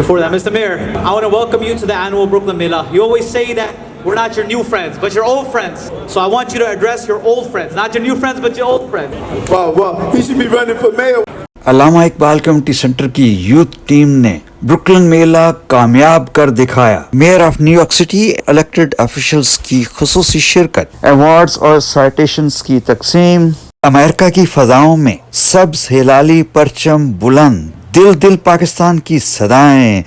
For that, Mr. Mayor, I want to welcome you to the annual Brooklyn Mela. You always say that we're not your new friends, but your old friends. So I want you to address your old friends, not your new friends, but your old friends. Well, he should be running for mayor. Allama Iqbal community centre की youth team ने Brooklyn मेला कामयाब कर दिखाया। Mayor of New York city elected officials की खुसूसी शिरकत, awards और citations की तकसीम, अमेरिका की फजाओं में सब्ज हिलाली परचम बुलंद, दिल दिल पाकिस्तान की सदाएं,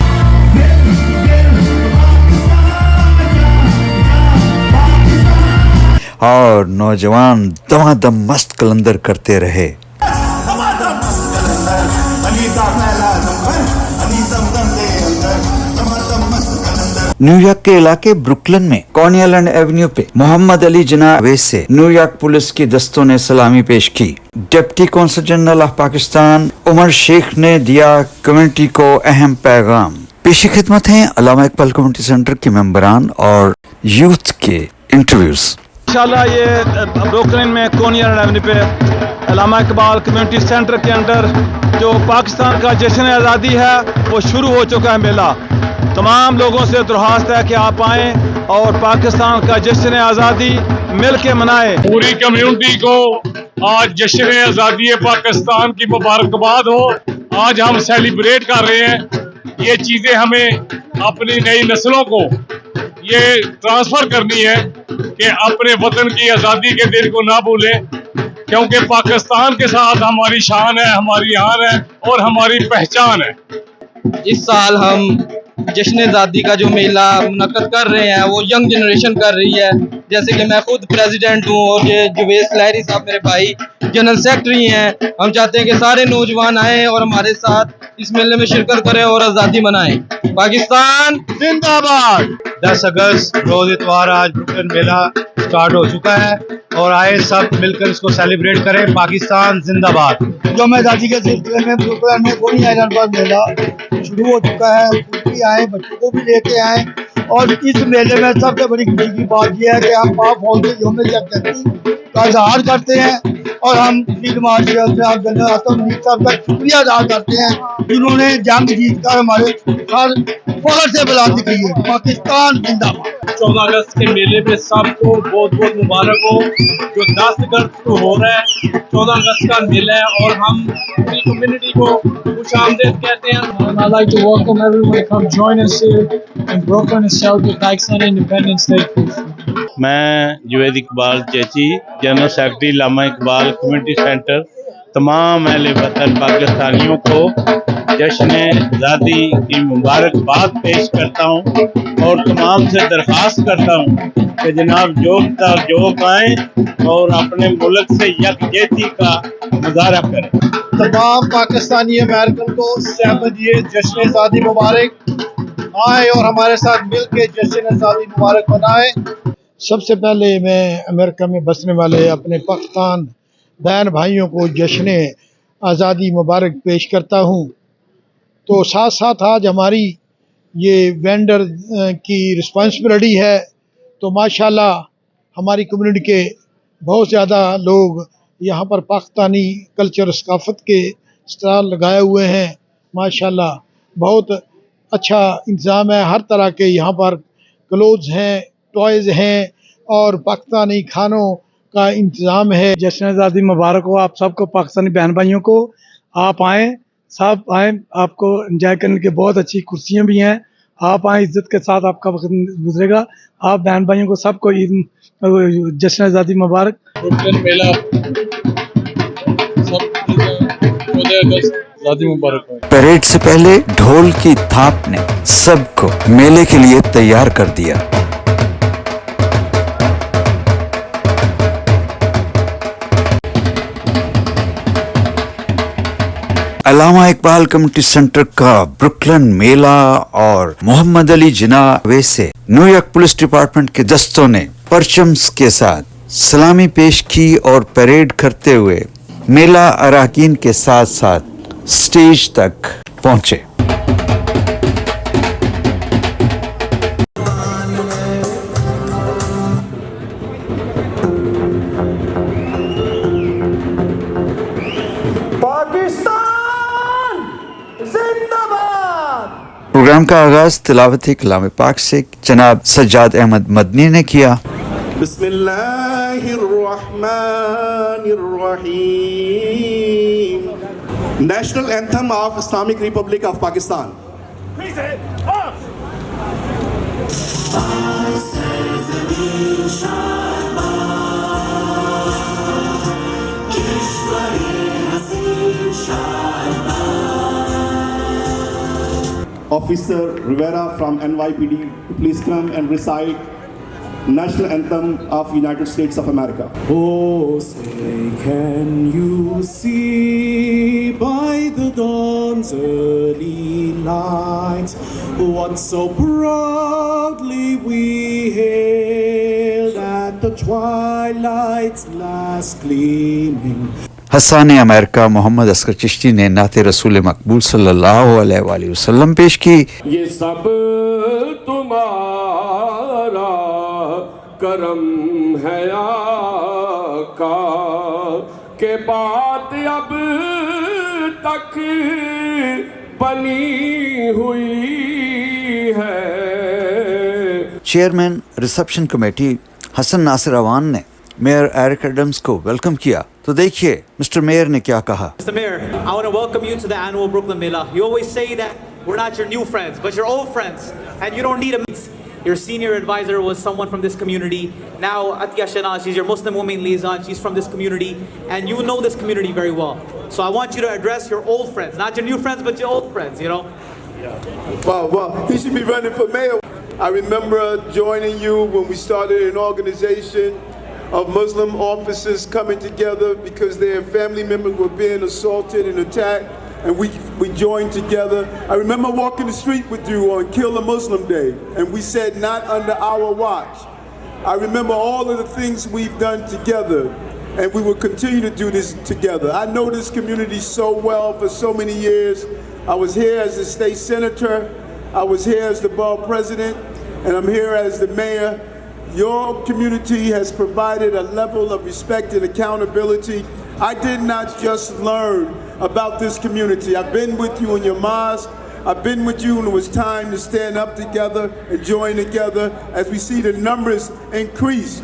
और नौजवान दमादम मस्त कलंदर करते रहे। न्यूयॉर्क के इलाके ब्रुकलिन में कॉर्नी आइलैंड एवेन्यू पे मोहम्मद अली जिन्ना अवैस से न्यूयॉर्क पुलिस की दस्तों ने सलामी पेश की। Deputy consul general of Pakistan Umar Sheikh ने दिया कम्युनिटी को अहम पैगाम। पेशी खिदमत हैं अल्लामा इकबाल कम्युनिटी सेंटर के मेंबरान और यूथ के इंटरव्यूज। इंशाल्लाह ये ब्रुकलिन में कॉर्नी आइलैंड एवेन्यू पे अल्लामा इकबाल कम्युनिटी सेंटर के अंदर जो पाकिस्तान का जश्न आज़ादी है वो शुरू हो चुका है मेला। तमाम लोगों से दरख्वास्त है कि आप आएँ और पाकिस्तान का जश्न आज़ादी मिल के मनाएं। पूरी कम्युनिटी को आज जश्न आज़ादी पाकिस्तान की मुबारकबाद हो। आज हम सेलिब्रेट कर रहे हैं। ये चीज़ें हमें अपनी नई नस्लों को ये ट्रांसफ़र करनी है कि अपने वतन की आज़ादी के दिन को ना भूलें, क्योंकि पाकिस्तान के साथ हमारी शान है, हमारी आन है और हमारी पहचान है। इस साल हम जश्न आज़ादी का जो मेला मुनक्कद कर रहे हैं वो यंग जनरेशन कर रही है। जैसे कि मैं खुद प्रेसिडेंट हूँ और ये जुवेस लहरी साहब मेरे भाई जनरल सेक्रेटरी हैं। हम चाहते हैं कि सारे नौजवान आएँ और हमारे साथ इस मेले में शिरकत करें और आज़ादी मनाएं। पाकिस्तान जिंदाबाद। 10 अगस्त रोज इतवार आज ब्रुकलिन मेला स्टार्ट हो चुका है और आए सब मिलकर इसको सेलिब्रेट करें। पाकिस्तान जिंदाबाद। जो आज़ादी के सिलसिले में ब्रुकलिन में कॉर्नी आइलैंड पर मेला शुरू हो चुका है। खुद भी आए, बच्चों को भी लेके आए और इस मेले में सबसे बड़ी खुशी की बात यह है कि हम पाक फौज के योम यकजहती का इजहार करते हैं और हम फील्ड मार्शल साहब जनरल आसम मुनीर साहब का शुक्रिया अदा करते हैं जिन्होंने जंग जीत कर हमारे हर फख्र से बुलंद की है। पाकिस्तान जिंदाबाद। 14 अगस्त के मेले पे सबको बहुत बहुत मुबारक हो। जो 10 अगस्त को हो रहा है 14 अगस्त का मेला है और हम पूरी कम्युनिटी को खुशामदीद कहते हैं। I'd like to welcome everyone to come join us here in Brooklyn and celebrate Pakistan Independence Day. मैं जुवेद इकबाल चेची, जनरल सेक्रेटरी अल्लामा इकबाल कम्युनिटी सेंटर, तमाम अहले वतन पाकिस्तानियों को जश्न आज़ादी की मुबारकबाद पेश करता हूँ और तमाम से दरख्वास्त करता हूँ कि जनाब जोक आएँ और अपने मुल्क से यकजहती का मुजाहरा करें। तमाम पाकिस्तानी अमेरिकन को 7th जश्न आज़ादी मुबारक। आए और हमारे साथ मिल के जश्न आज़ादी मुबारक मनाएं। सबसे पहले मैं अमेरिका में बसने वाले अपने पाकिस्तान बहन भाइयों को जश्न आज़ादी मुबारक पेश करता हूँ। तो साथ साथ आज हमारी ये वेंडर की रिस्पांसिबिलिटी है। तो माशाल्लाह हमारी कम्युनिटी के बहुत ज़्यादा लोग यहाँ पर पाकिस्तानी कल्चर सकाफत के स्टॉल लगाए हुए हैं। माशाल्लाह बहुत अच्छा इंतज़ाम है। हर तरह के यहाँ पर क्लोथ्स हैं, टॉयज़ हैं और पाकिस्तानी खानों का इंतज़ाम है। जश्न आज़ादी मुबारक हो आप सबको, पाकिस्तानी बहन भाइयों को। आप आएँ, सब आएँ, आपको एंजॉय करने के बहुत अच्छी कुर्सियाँ भी हैं। आप आएँ, इज़्ज़त के साथ आपका वक्त गुजरेगा। आप बहन भाइयों को सबको ईद जश्न आज़ादी मुबारक। ब्रुकलिन मेला सब 14 अगस्त आज़ादी मुबारक हो। परेड से पहले ढोल की थाप ने सबको मेले के लिए तैयार कर दिया। अल्लामा इकबाल कम्युनिटी सेंटर का ब्रुकलिन मेला और मोहम्मद अली जिन्ना अवैस से न्यूयॉर्क पुलिस डिपार्टमेंट के दस्तों ने परचम्स के साथ सलामी पेश की और परेड करते हुए मेला अराकीन के साथ साथ स्टेज तक पहुंचे। पाकिस्तान जिंदाबाद। प्रोग्राम का आगाज तिलावत कलाम पाक से जनाब सज्जाद अहमद मदनी ने किया। Bismillahirrahmanirrahim. National Anthem of Islamic Republic of Pakistan. Officer Rivera from NYPD, please come and recite National Anthem of United States of America. Oh, say, can you see by the dawn's early light what so proudly we hailed at the twilight's last gleaming? Hasan America Mohammad Asghar Chishti ने नाते रसूल मकबूल सल्लल्लाहु अलैहि वसल्लम पेश की। ये सब तुम्हारा करम है आका के बात अब तक बनी हुई है। Chairman reception committee Hasan Nasir Awan ने मेयर एरिक एडम्स को वेलकम किया। तो देखिए मिस्टर मेयर ने क्या कहा। Mr. Mayor, I want to welcome you to the annual Brooklyn Mela. You always say that we're not your new friends, but your old friends, and you don't need a Your senior advisor was someone from this community. Now Atiya Shana, she's your Muslim woman liaison. She's from this community, and you know this community very well. So I want you to address your old friends, not your new friends, but your old friends. You know. Well, he should be running for mayor. I remember joining you when we started an organization of Muslim officers coming together because their family members were being assaulted and attacked, and we joined together. I remember walking the street with you on Kill a Muslim Day, and we said, not under our watch. I remember all of the things we've done together, and we will continue to do this together. I know this community so well for so many years. I was here as the state senator, I was here as the borough president, and I'm here as the mayor. Your community has provided a level of respect and accountability. I did not just learn about this community. I've been with you in your mosque. I've been with you when it was time to stand up together and join together as we see the numbers increase.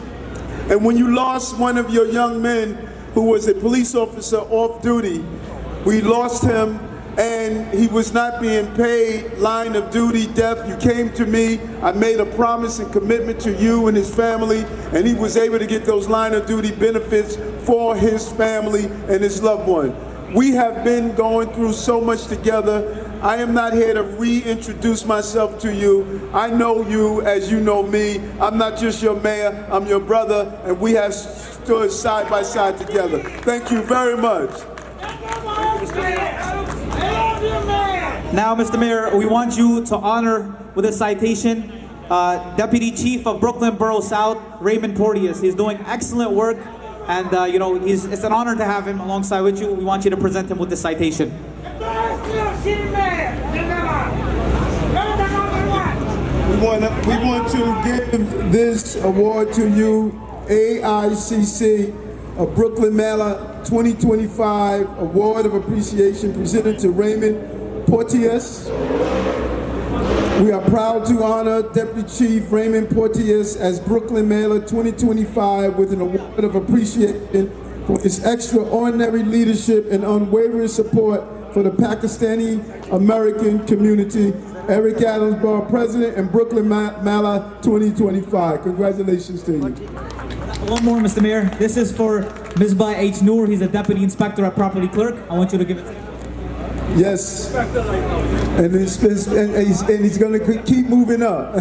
And when you lost one of your young men who was a police officer off duty, we lost him and he was not being paid line of duty death. You came to me, I made a promise and commitment to you and his family, and he was able to get those line of duty benefits for his family and his loved one. We have been going through so much together. I am not here to reintroduce myself to you. I know you as you know me. I'm not just your mayor, I'm your brother, and we have stood side by side together. Thank you very much. Now, Mr. Mayor, we want you to honor with a citation Deputy Chief of Brooklyn Borough South, Raymond Porteous. He's doing excellent work, and it's an honor to have him alongside with you. We want you to present him with this citation. We want to give this award to you, AICC, a Brooklyn Mela 2025 Award of Appreciation presented to Raymond Porteous. We are proud to honor Deputy Chief Raymond Porteous as Brooklyn Mela 2025 with an award of appreciation for his extraordinary leadership and unwavering support for the Pakistani American community. Eric Adams, Borough President, and Brooklyn Mela 2025. Congratulations to you. One more, Mr. Mayor. This is for Misbah H. Noor. He's a Deputy Inspector at Property Clerk. I want you to give it to him. Yes, and he's going to keep moving up.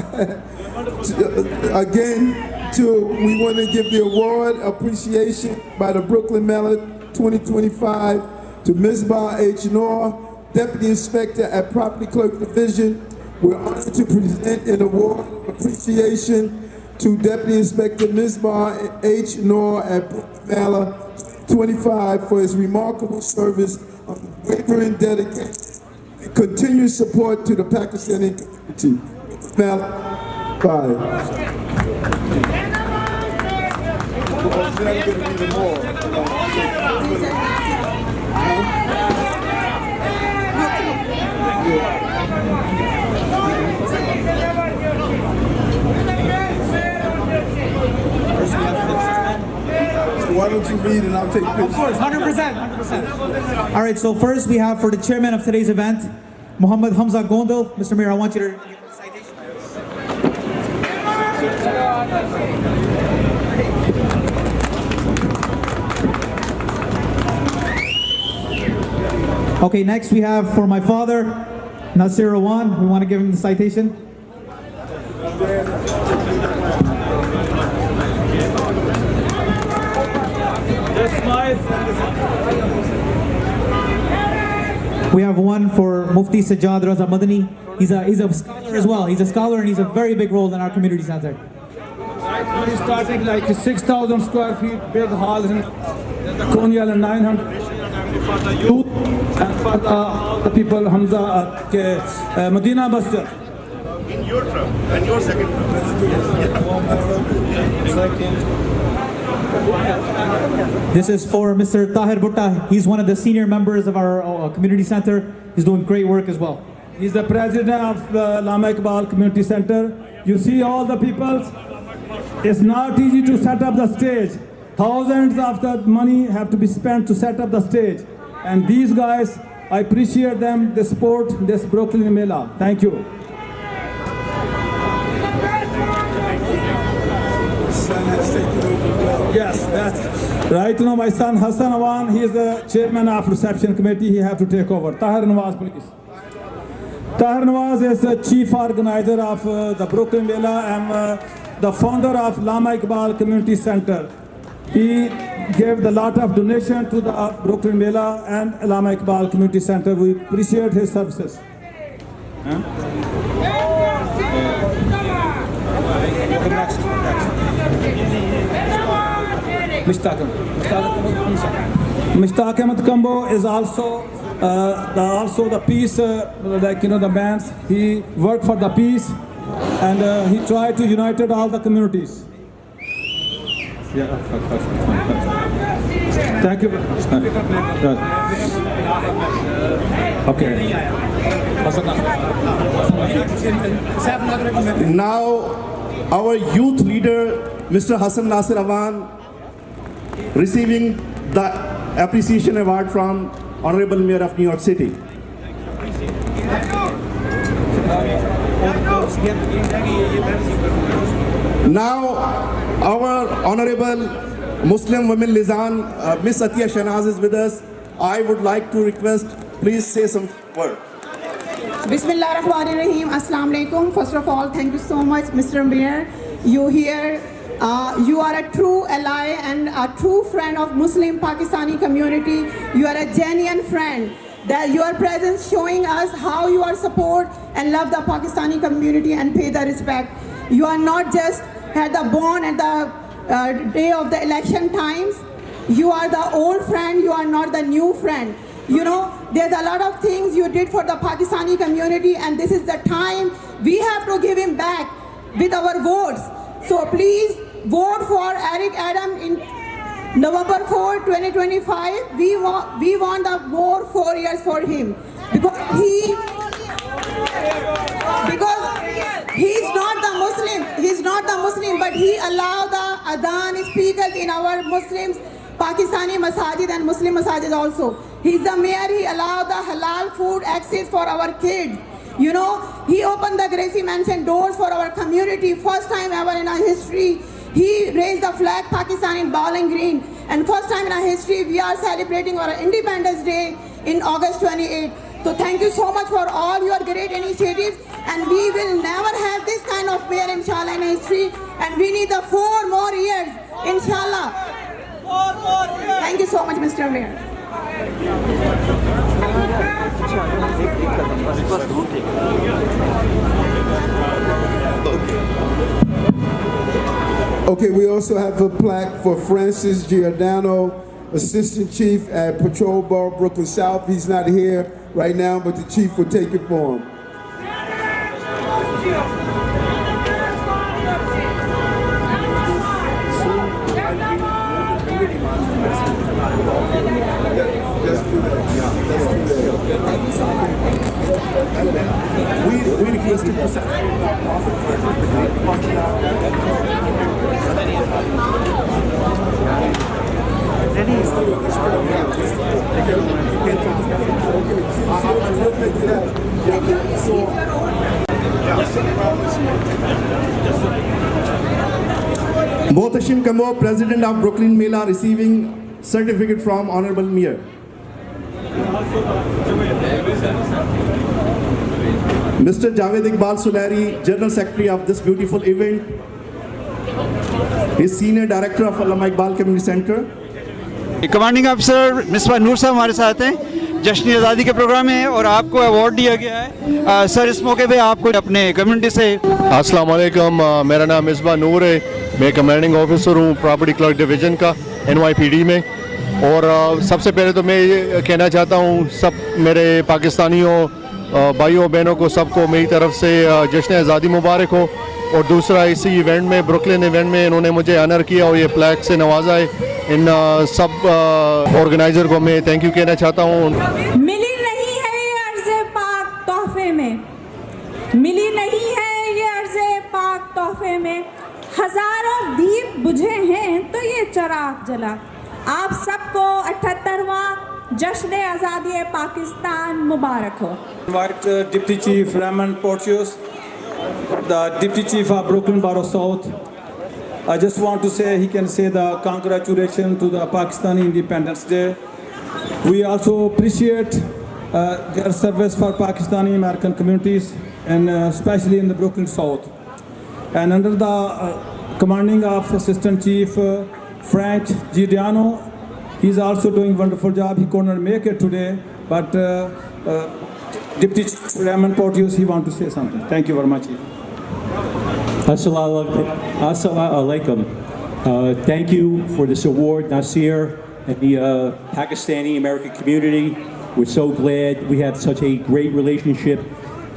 Again, we want to give the award appreciation by the Brooklyn Mela 2025 to Misbah H. Noor, Deputy Inspector at Property Clerk Division. We're honored to present an award of appreciation to Deputy Inspector Misbah H. Noor at Brooklyn Mela 25 for his remarkable service, unwavering dedication, and continued support to the Pakistani community. Mela 5. you read and I'll take pictures. Of course, 100%. 100%. All right, so first we have for the chairman of today's event, Muhammad Hamza Gondal. Mr. Mayor, I want you to give the citation. Okay, next we have for my father, Nasir Rawan. We want to give him the citation. We have one for Mufti Sajjad Raza Madani. He's a scholar as well. He's a scholar and he's a very big role in our community center. We're starting like 6,000 square feet big hall in Konyal and 900 for the youth and for the people Hamza at Medina Masjid. In your term, and your second term. This is for Mr. Tahir Bhutta. He's one of the senior members of our community center. He's doing great work as well. He's the president of the Allama Iqbal Community Center. You see all the people. It's not easy to set up the stage. Thousands of the money have to be spent to set up the stage. And these guys, I appreciate them. They support this Brooklyn Mela. Thank you. Yes, that's right now my son Hassan Awan, he is the chairman of reception committee. He have to take over. Tahir Nawaz, please. Tahir Nawaz is the chief organizer of the Brooklyn Mela and the founder of Allama Iqbal Community Center. He gave a lot of donation to the Brooklyn Mela and Allama Iqbal Community Center. We appreciate his services. Mishtaq Ahmed Kambo is also the peace, like the bands. He worked for the peace and he tried to unite all the communities. Yeah. Thank you very much. Okay. Now, our youth leader, Mr. Hassan Nasir Awan, receiving the appreciation award from Honorable Mayor of New York City. Now, our Honorable Muslim Women Liaison, Miss Atiya Shanaz is with us. I would like to request, please say some word. Bismillahirrahmanirrahim. Assalamu alaikum. First of all, thank you so much, Mr. Mayor. You here, you are a true ally and a true friend of Muslim Pakistani community. You are a genuine friend. That your presence showing us how you are support and love the Pakistani community and pay the respect. You are not just had the born at the day of the election times. You are the old friend. You are not the new friend. You know, there's a lot of things you did for the Pakistani community, and this is the time we have to give him back with our votes. So please vote for Eric Adam in November 4, 2025. We want the more 4 years for him because he's not the Muslim. He's not the Muslim, but he allowed the Adhan speakers in our Muslims, Pakistani masajid and Muslim masajid also. He's the mayor. He allowed the halal food access for our kids. You know, he opened the Gracie Mansion doors for our community. First time ever in our history. He raised the flag Pakistan in Bowling Green. And first time in our history, we are celebrating our Independence Day in August 28. So thank you so much for all your great initiatives. And we will never have this kind of mayor, inshallah, in history. And we need the 4 more years, inshallah. 4 more years. Thank you so much, Mr. Mayor. Okay, we also have a plaque for Francis Giordano, Assistant Chief at Patrol Bar, Brooklyn South. He's not here right now, but the chief will take it for him. We request to Mohtashim Kamo, President of Brooklyn Mela, receiving certificate from Honorable Mayor. Mr. Javed Iqbal Sulari, General Secretary of this beautiful event, is Senior Director of Allama Iqbal Community Center. Commanding अफसर मिसबा नूर साहब हमारे साथ हैं, जश्न आज़ादी के programme में और आपको अवार्ड दिया गया है। सर, इस मौके पे आपको अपने कम्युनिटी से अस्सलाम वालेकुम, मेरा नाम मिसबा नूर है, मैं कमांडिंग ऑफिसर हूँ प्रॉपर्टी क्लर्क डिवीज़न का NYPD में। और सबसे पहले तो मैं ये कहना चाहता हूँ सब मेरे पाकिस्तानियों भाइयों बहनों को, सबको मेरी तरफ से जश्न आज़ादी मुबारक हो। और दूसरा, इसी इवेंट में, ब्रुकलिन इवेंट में इन्होंने मुझे ऑनर किया और ये प्लैक से नवाजा है। इन सब ऑर्गेनाइज़र को मैं थैंक यू कहना चाहता हूँ। मिली नहीं है ये अर्ज़े पाक तोहफे में, मिली नहीं है ये अर्ज़े पाक तोहफे में, हजारों दीप बुझे हैं तो ये चराग जला। आप सबको 78वां जश्न आज़ादी पाकिस्तान मुबारक हो। Invite Deputy Chief Raymond Porteous, the Deputy Chief of Brooklyn Borough South. I just want to say he can say the congratulations to the Pakistani Independence Day. We also appreciate their service for Pakistani American communities and especially in the Brooklyn South. And under the commanding of Assistant Chief Frank Giuliano, he's also doing wonderful job. He couldn't make it today, but Deputy Chief Raymond Porteous, he want to say something. Thank you very much, Chief. Assalamu alaikum. Thank you for this award, Nasir, and the Pakistani American community. We're so glad we have such a great relationship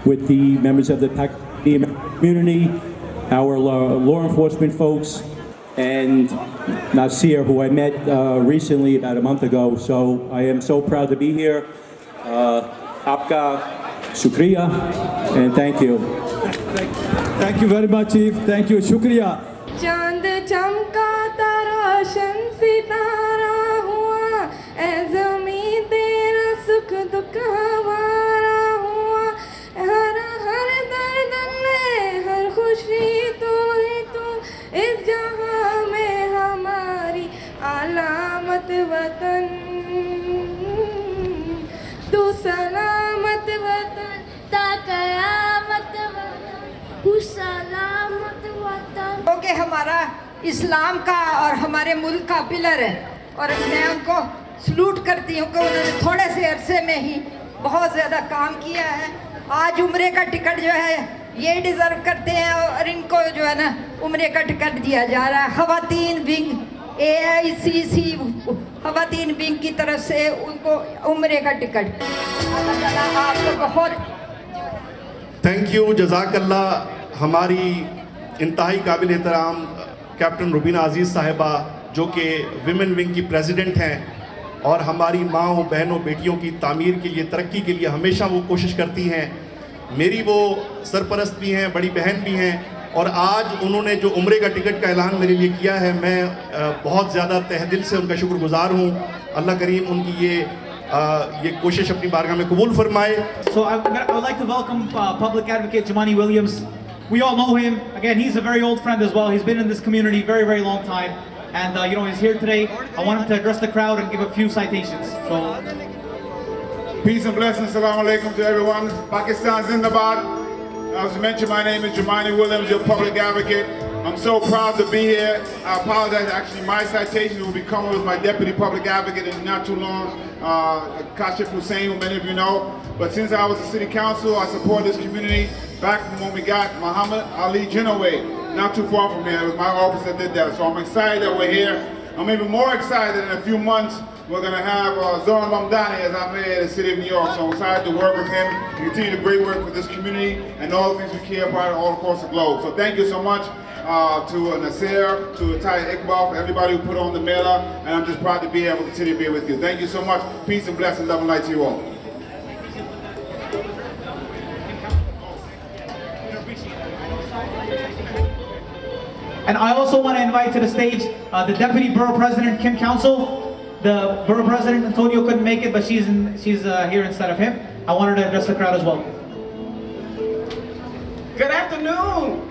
with the members of the Pakistani American community, our law enforcement folks, and Nasir, who I met recently about a month ago. So I am so proud to be here. Aapka shukriya and thank you. Thank you very much, Chief. Thank you. Shukriya. चांद चमका रोशन सितारा हुआ, ए ज़मीं तेरा सुख दुख हमारा हुआ, हर हर दर्द में हर खुशी तू ही तू, इस जहां में हमारी अलामत वतन, तू सलामत वतन ता कयामत वतन, सलामत वतन। क्योंकि हमारा इस्लाम का और हमारे मुल्क का पिलर है और मैं उनको सलूट करती हूँ कि उन्होंने थोड़े से अरसे में ही बहुत ज़्यादा काम किया है। आज उम्रे का टिकट जो है ये डिज़र्व करते हैं और इनको जो है ना उम्रे का टिकट दिया जा रहा है। ख़वातीन विंग AICC ख़वातीन विंग की तरफ से उनको उम्रे का टिकट। अल्लाह ताला आपको बहुत थैंक यू, जज़ाकल्ला। हमारी इंतहाई काबिल एहतराम कैप्टन रुबीना अजीज़ साहिबा, जो कि विमेन विंग की प्रेसिडेंट हैं और हमारी माँओं बहनों बेटियों की तामीर के लिए, तरक्की के लिए हमेशा वो कोशिश करती हैं। मेरी वो सरपरस्त भी हैं, बड़ी बहन भी हैं, और आज उन्होंने जो उम्रे का टिकट का ऐलान मेरे लिए किया है, मैं बहुत ज़्यादा तहे दिल से उनका शुक्रगुजार हूँ। अल्लाह करीम उनकी ये कोशिश अपनी बारगाह में कबूल फरमाए। So I would like to welcome Public Advocate Jumani Williams. We all know him. Again, he's a very old friend as well. He's been in this community very, very long time. And, he's here today. I want him to address the crowd and give a few citations. So, peace and blessings. Assalamu alaikum to everyone. Pakistan Zindabad. As mentioned, my name is Jumani Williams, your public advocate. I'm so proud to be here. I apologize. Actually, my citation will be coming with my deputy public advocate in not too long, Kashif Hussain, who many of you know. But since I was a city council, I support this community back from when we got Muhammad Ali Jinnaway, not too far from here. It was my office that did that. So I'm excited that we're here. I'm even more excited in a few months. We're going to have Zoran Mamdani as our mayor of the city of New York. So I'm excited to work with him and continue the great work for this community and all the things we care about all across the globe. So thank you so much to Nasir, to Ty Iqbal, for everybody who put on the mailer. And I'm just proud to be able to continue to be with you. Thank you so much. Peace and blessings. Love and light to you all. and I also want to invite to the stage the Deputy Borough President, Kim Council. the borough president, Antonio, couldn't make it, but she's here instead of him. I wanted to address the crowd as well. Good afternoon.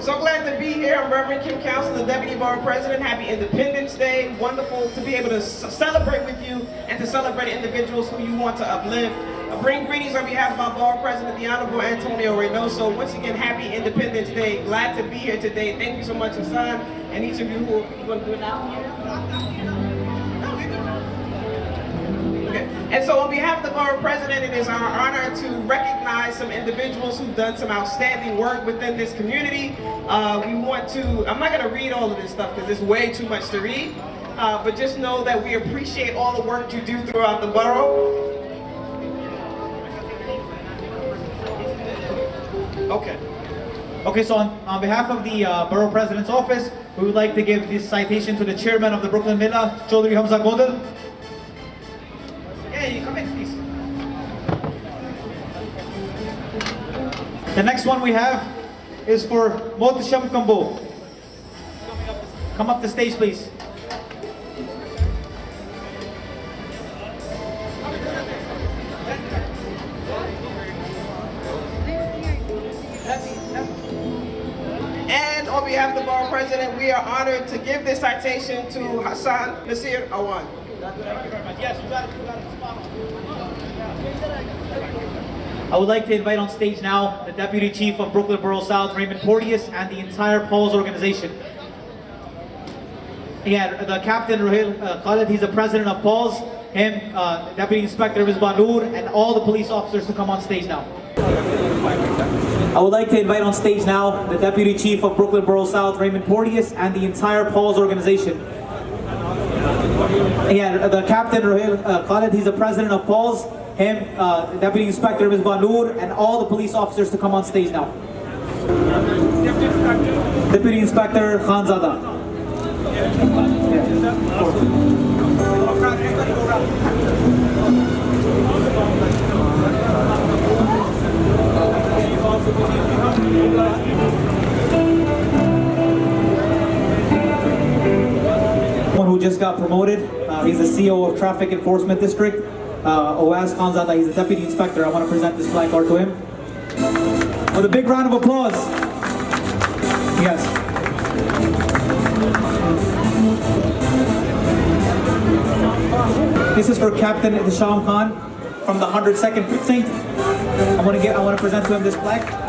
So glad to be here. I'm Reverend Kim Council, the Deputy Borough President. Happy Independence Day. Wonderful to be able to celebrate with you and to celebrate individuals who you want to uplift. I bring greetings on behalf of our Borough President, the Honorable Antonio Reynoso. Once again, happy Independence Day. Glad to be here today. Thank you so much, Hassan, and each of you who are going to do it now. And so on behalf of the Borough President, it is our honor to recognize some individuals who've done some outstanding work within this community. We want to, I'm not going to read all of this stuff because it's way too much to read, but just know that we appreciate all the work you do throughout the borough. Okay, so on behalf of the Borough President's Office, we would like to give this citation to the Chairman of the Brooklyn Millah, Chaudhry Hamza Godal. Yeah, you come in, please. The next one we have is for Mohtasham Kambo. Come up the stage, please. And on behalf of the Borough President, we are honored to give this citation to Hassan Nasir Awan. Yes, you got it. I would like to invite on stage now the Deputy Chief of Brooklyn Borough South, Raymond Porteous, and the entire Paul's organization. Yeah, the Captain Rahil Khalid, he's the president of Paul's, him, Deputy Inspector Misbah Noor, and all the police officers to come on stage now. I would like to invite on stage now the Deputy Chief of Brooklyn Borough South, Raymond Porteous, and the entire Paul's organization. Yeah, the Captain Rahil Khalid, he's the president of Paul's, him, Deputy Inspector Misbah Noor, and all the police officers to come on stage now. Deputy Inspector Khanzada. One who just got promoted, he's the CEO of Traffic Enforcement District, Oaz Khanzada, he's the Deputy Inspector. I want to present this placard to him. With a big round of applause. Yes. This is for Captain Disham Khan from the 102nd Precinct. I want to present to him this plaque.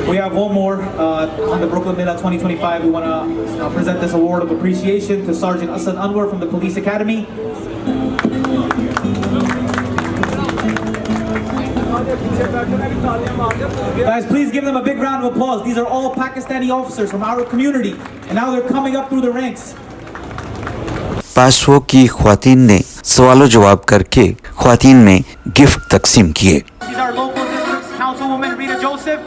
We have one more on the Brooklyn Millah 2025. We want to present this award of appreciation to Sergeant Asad Anwar from the Police Academy. Guys, please give them a big round of applause. These are all Pakistani officers from our community, and now they're coming up through the ranks. पासवो की ख्वातीन ने सवालों जवाब करके ख्वातीन में gift तकसीम किए. She's our local district's councilwoman, Rita Joseph,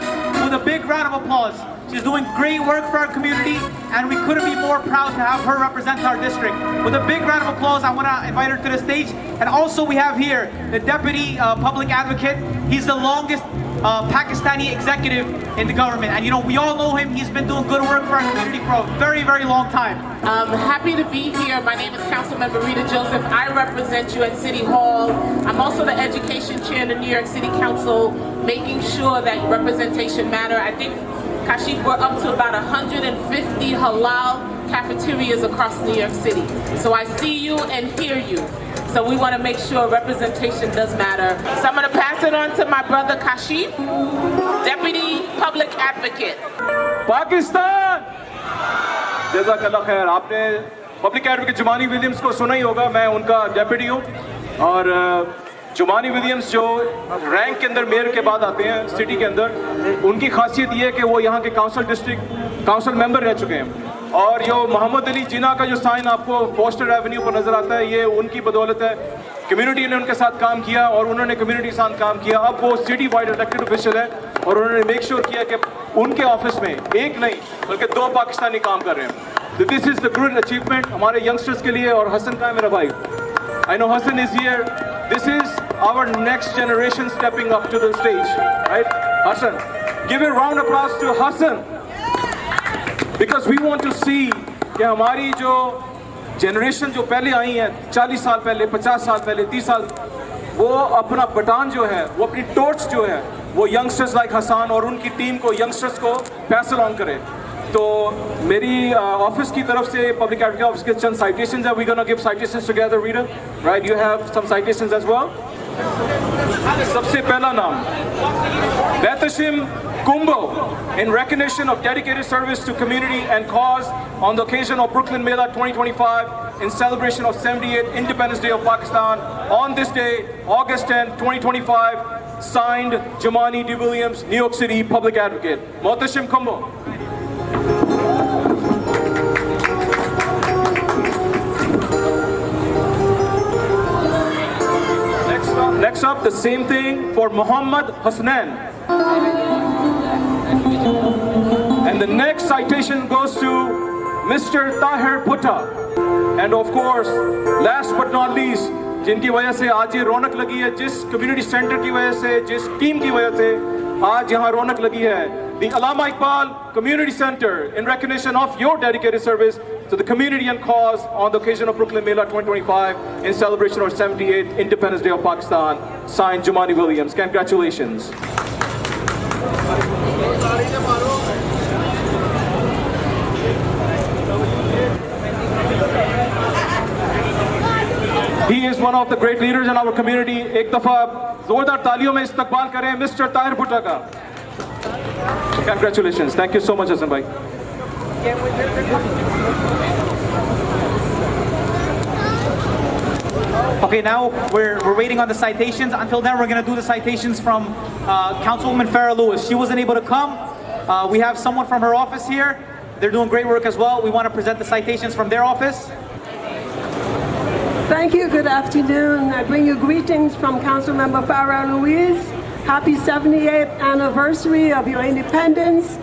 with a big round of applause. She's doing great work for our community, and we couldn't be more proud to have her represent our district. With a big round of applause, I want to invite her to the stage. And also we have here the Deputy Public Advocate. He's the longest Pakistani executive in the government. And you know, we all know him. He's been doing good work for our community for a very, very long time. I'm happy to be here. My name is Councilmember Rita Joseph. I represent you at City Hall. I'm also the Education Chair in the New York City Council, making sure that representation matter. I think, Kashif, we're up to about 150 halal cafeterias across New York City. So I see you and hear you. So we want to make sure representation does matter. So I'm going to pass it on to my brother Kashif, Deputy Public Advocate. Pakistan जज़ाकल्लाह खैर. आपने public advocate Jumani Williams को सुना ही होगा. मैं उनका deputy हूँ और जुमानी विलियम्स जो रैंक के अंदर मेयर के बाद आते हैं सिटी के अंदर, उनकी खासियत ये है कि वो यहाँ के काउंसिल मेंबर रह चुके हैं. और जो मोहम्मद अली जिना का जो साइन आपको फोस्टर एवेन्यू पर नज़र आता है, ये उनकी बदौलत है. कम्युनिटी ने उनके साथ काम किया और उन्होंने कम्युनिटी के साथ काम किया. अब वो सिटी वाइड इलेक्टेड ऑफिशियल है और उन्होंने मेक श्योर किया कि उनके ऑफिस में एक नहीं बल्कि 2 पाकिस्तानी काम कर रहे हैं. तो this is the great achievement हमारे यंगस्टर्स के लिए. और हसन का है मेरा भाई. I know Hassan is here. This is our next generation stepping up to the stage, right? Hassan, give a round of applause to Hassan, because we want to see कि हमारी जो जनरेशन जो पहले आई है 40 साल पहले, 50 साल पहले, 30 साल, वो अपना बटान जो है, वो अपनी टॉर्च जो है, वो यंगस्टर्स लाइक हसन और उनकी टीम को, यंगस्टर्स को पैस ऑन करे। तो मेरी ऑफिस की तरफ से, पब्लिक एडवोकेट ऑफिस के चंद साइटेशंस है। We gonna give citations together, reader, right? You have some citations as well. सबसे पहला नाम Betashim Kumbo, in recognition of dedicated service to community and cause on the occasion of Brooklyn Mela 2025 in celebration of 78th Independence Day of Pakistan. On this day, August 10, 2025, signed Jamani D. Williams, New York City Public Advocate. Betashim Kumbo. Next up, the same thing for Muhammad Hasnan. And the next citation goes to Mr. Tahir Bhutta. And of course, last but not least, जिनकी वजह से आज ये रौनक लगी है, जिस community centre की वजह से, जिस टीम की वजह से आज यहाँ रौनक लगी है, the Allama Iqbal Community Center, in recognition of your dedicated service to the community and cause on the occasion of Brooklyn Mela 2025 in celebration of 78th Independence Day of Pakistan, signed Jamani Williams. Congratulations. He is one of the great leaders in our community. एक दफा जोरदार तालियों में इस्तकबाल करें mister Tahir भुट्टा का. Congratulations. Thank you so much, Hassan bhai. Okay, now we're waiting on the citations. Until then, we're going to do the citations from Councilwoman Farah Lewis. She wasn't able to come. We have someone from her office here. They're doing great work as well. We want to present the citations from their office. Thank you. Good afternoon. I bring you greetings from Councilmember Farah Louise. Happy 78th anniversary of your independence.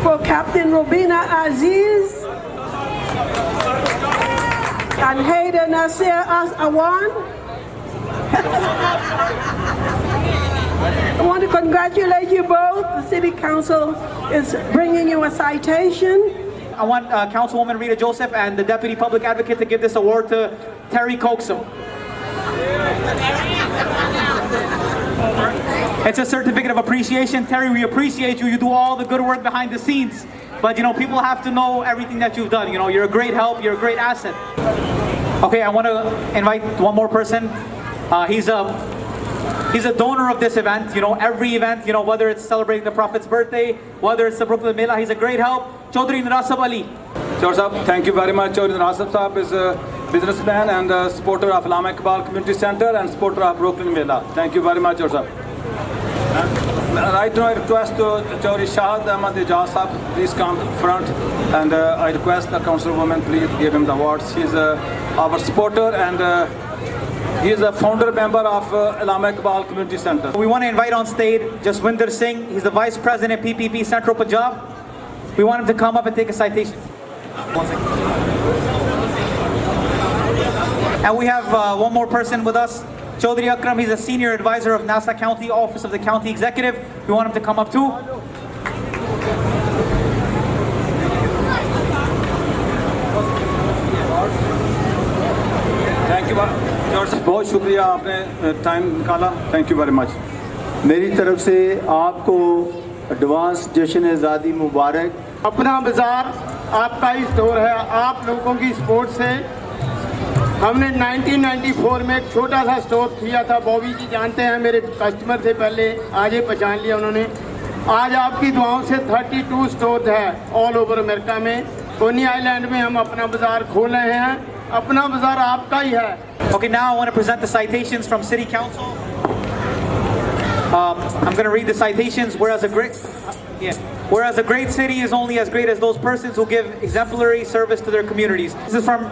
For Captain Robina Aziz and Hayder Nasir Awan, I want to congratulate you both. The City Council is bringing you a citation. I want Councilwoman Rita Joseph and the Deputy Public Advocate to give this award to Terry Coxum. It's a certificate of appreciation. Terry, we appreciate you. You do all the good work behind the scenes. But, you know, people have to know everything that you've done. You know, you're a great help. You're a great asset. Okay, I want to invite one more person. He's a donor of this event. You know, every event, you know, whether it's celebrating the Prophet's birthday, whether it's the Brooklyn Mela, he's a great help. Chaudhry Narasab Ali. Chaudhry Sahab, thank you very much. Chaudhry Narasab Sahab is a businessman and a supporter of Allama Iqbal Community Center and supporter of Brooklyn Mela. Thank you very much, Chaudhry Sahab. Right now I request Chaudhry Shahad Ahmad Ijaz Sahab, please come front, and I request the councilwoman, please give him the awards. He is our supporter and he is a founder member of Allama Iqbal Community Center. We want to invite on stage Jaswinder Singh. He's the Vice President PPP Central Punjab. We want him to come up and take a citation. And we have one more person with us. Chaudhry Akram, he's a senior advisor of Nassau County Office of the County Executive. We want him to come up too. Thank you, बहुत शुक्रिया आपने time निकाला. Thank you very much. मेरी तरफ से आपको advance जश्न आज़ादी मुबारक. अपना बाजार आपका ही स्टोर है. आप लोगों की सपोर्ट से हमने 1994 में एक छोटा सा स्टोर किया था. बॉबी जी जानते हैं, मेरे कस्टमर थे पहले, आज ही पहचान लिया उन्होंने. आज आपकी दुआओं से 32 स्टोर है ऑल ओवर अमेरिका में. कोनी आइलैंड में हम अपना बाजार खोल रहे हैं. अपना बाजार आपका ही है. Okay, now I want to present the citations from City Council. I'm going to read the citations. Whereas a great city is only as great as those persons who give exemplary service to their communities. This is from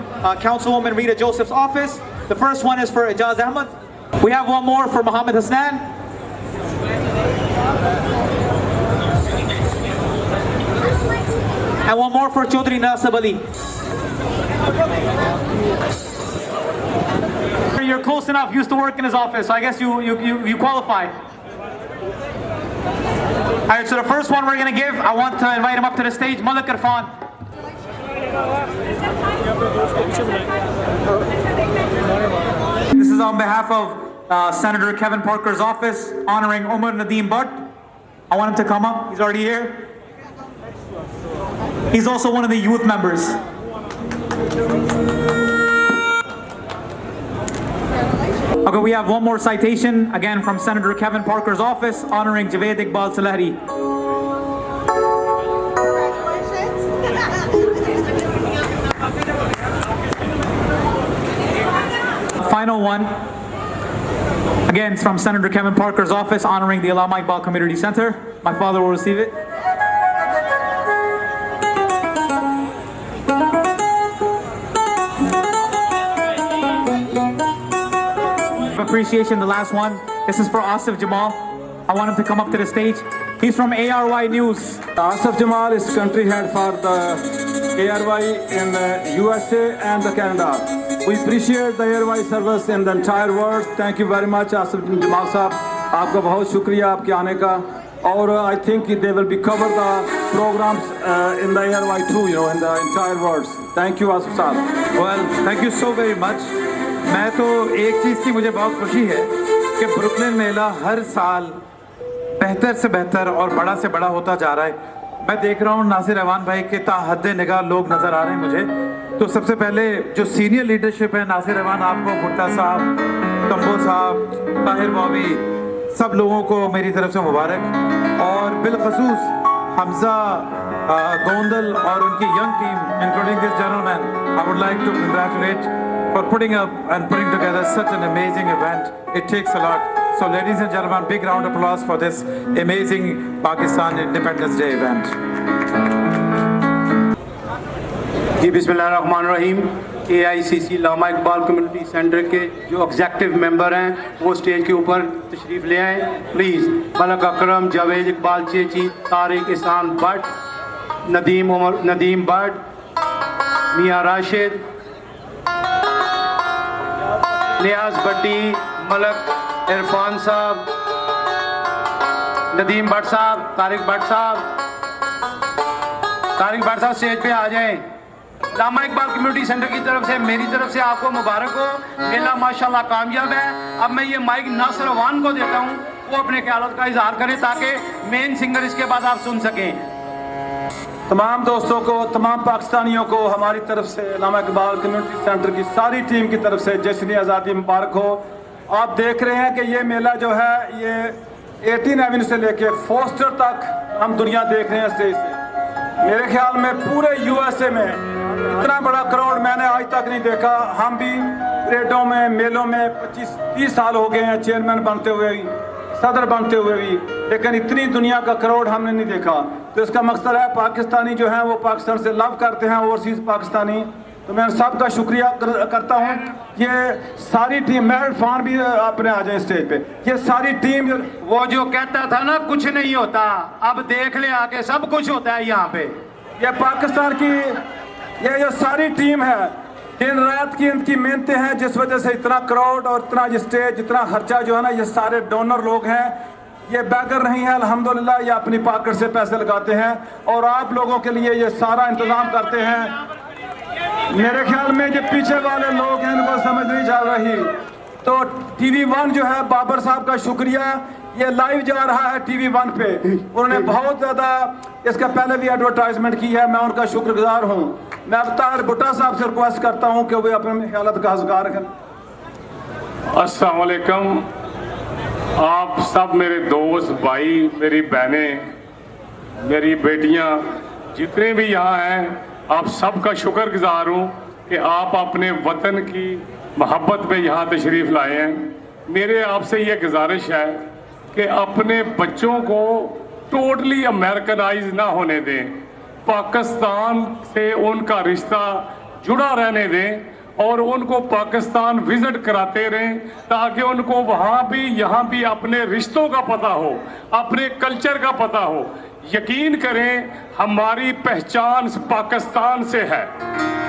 Councilwoman Rita Joseph's office. The first one is for Ijaz Ahmad. We have one more for Muhammad Hasnan. And one more for Chaudhry Nasab Ali. You're close enough. Used to work in his office, so I guess you qualify. All right, so the first one we're going to give, I want to invite him up to the stage, Malik Irfan. This is on behalf of Senator Kevin Parker's office honoring Umar Nadeem Butt. I want him to come up. He's already here. He's also one of the youth members. Okay, we have one more citation, again from Senator Kevin Parker's office, honoring Javed Iqbal Salehri. Final one, again, it's from Senator Kevin Parker's office, honoring the Allama Iqbal Community Center. My father will receive it. Appreciation, the last one. This is for Asif Jamal. I want him to come up to the stage. He's from ARY News. Asif Jamal is country head for the ARY in the USA and the Canada. We appreciate the ARY service in the entire world. Thank you very much, Asif Jamal साहब. आपका बहुत शुक्रिया आपके आने का. और I think they will be cover the programs in the ARY too, you know, in the entire world. Thank you, Asif साहब. Well, thank you so very much. मैं तो एक चीज़ की मुझे बहुत खुशी है कि ब्रुकलिन मेला हर साल बेहतर से बेहतर और बड़ा से बड़ा होता जा रहा है. मैं देख रहा हूँ नासिर अवान भाई के ताहद्दे निगाह लोग नज़र आ रहे हैं मुझे. तो सबसे पहले जो सीनियर लीडरशिप है, नासिर अवान आपको, भुट्टा साहब, तंबो साहब, ताहिर बॉबी, सब लोगों को मेरी तरफ से मुबारक. और बिलखसूस हमजा गोंदल और उनकी young team including this gentleman, I would like to congratulate for putting up and putting together such an amazing event. It takes a lot. So ladies and gentlemen, big round of applause for this amazing Pakistan Independence Day event. जी बिस्मिल्लाहिर्रहमानिर्रहीम. AICC लामा Iqbal community centre के जो executive member हैं वो stage के ऊपर तशरीफ ले आए प्लीज़. मलक अकरम, जावेद इकबाल चेची, तारिक एहसान भट्ट, नदीम भट्ट, मियाँ राशिद, नियाज भट्टी, मलक इरफान साहब, नदीम भट्ट साहब, तारिक भट्ट साहब स्टेज पे आ जाएं. लामा इकबाल कम्युनिटी सेंटर की तरफ से, मेरी तरफ से आपको मुबारक हो. मेला माशाल्लाह कामयाब है. अब मैं ये माइक नासिर अवान को देता हूँ, वो अपने ख्यालों का इजहार करें ताकि मेन सिंगर इसके बाद आप सुन सकें. तमाम दोस्तों को, तमाम पाकिस्तानियों को हमारी तरफ से, लामा इकबाल कम्युनिटी सेंटर की सारी टीम की तरफ से जश्न आज़ादी मुबारक हो. आप देख रहे हैं कि ये मेला जो है ये 18 एवेन्यू से लेके फोस्टर तक हम दुनिया देख रहे हैं स्टेज से. मेरे ख्याल में पूरे USA में इतना बड़ा क्राउड मैंने आज तक नहीं देखा. हम भी परेडों में, मेलों में 25-30 साल हो गए हैं चेयरमैन बनते हुए भी, सदर बनते हुए भी, लेकिन इतनी दुनिया का क्राउड हमने नहीं देखा. तो इसका मकसद है पाकिस्तानी जो हैं वो पाकिस्तान से लव करते हैं, ओवरसीज़ पाकिस्तानी. तो मैं सबका शुक्रिया करता हूँ. ये सारी टीम, मैं इरफान भी अपने आ जाए स्टेज पे. ये सारी टीम, वो जो कहता था ना कुछ नहीं होता, अब देख ले आके सब कुछ होता है यहाँ पे. ये पाकिस्तान की ये जो सारी टीम है, दिन रात की इनकी मेहनतें हैं, जिस वजह से इतना क्राउड और इतना ये स्टेज, इतना खर्चा जो है ना, ये सारे डोनर लोग हैं. ये बैगर नहीं है, अल्हम्दुलिल्लाह. ये अपनी पॉकेट से पैसे लगाते हैं और आप लोगों के लिए ये सारा इंतज़ाम करते हैं. मेरे ख्याल में जो पीछे वाले लोग हैं इनको समझ नहीं चल रही. तो TV1 जो है, बाबर साहब का शुक्रिया. ये लाइव जा रहा है TV1 पे. उन्होंने बहुत ज़्यादा इसका पहले भी एडवर्टाइजमेंट की है, मैं उनका शुक्रगुजार हूँ. मैं अब ताहिर भुट्टा साहब से रिक्वेस्ट करता हूँ कि वे अपने ख्यालात का इज़हार करें. अस्सलाम वालेकुम. आप सब मेरे दोस्त, भाई, मेरी बहनें, मेरी बेटियां, जितने भी यहाँ हैं, आप सबका शुक्रगुजार हूँ कि आप अपने वतन की मोहब्बत में यहाँ तशरीफ़ लाए हैं. मेरे आपसे ये गुजारिश है कि अपने बच्चों को टोटली अमेरिकनाइज ना होने दें. पाकिस्तान से उनका रिश्ता जुड़ा रहने दें और उनको पाकिस्तान विजिट कराते रहें ताकि उनको वहाँ भी यहाँ भी अपने रिश्तों का पता हो, अपने कल्चर का पता हो. यकीन करें, हमारी पहचान पाकिस्तान से है.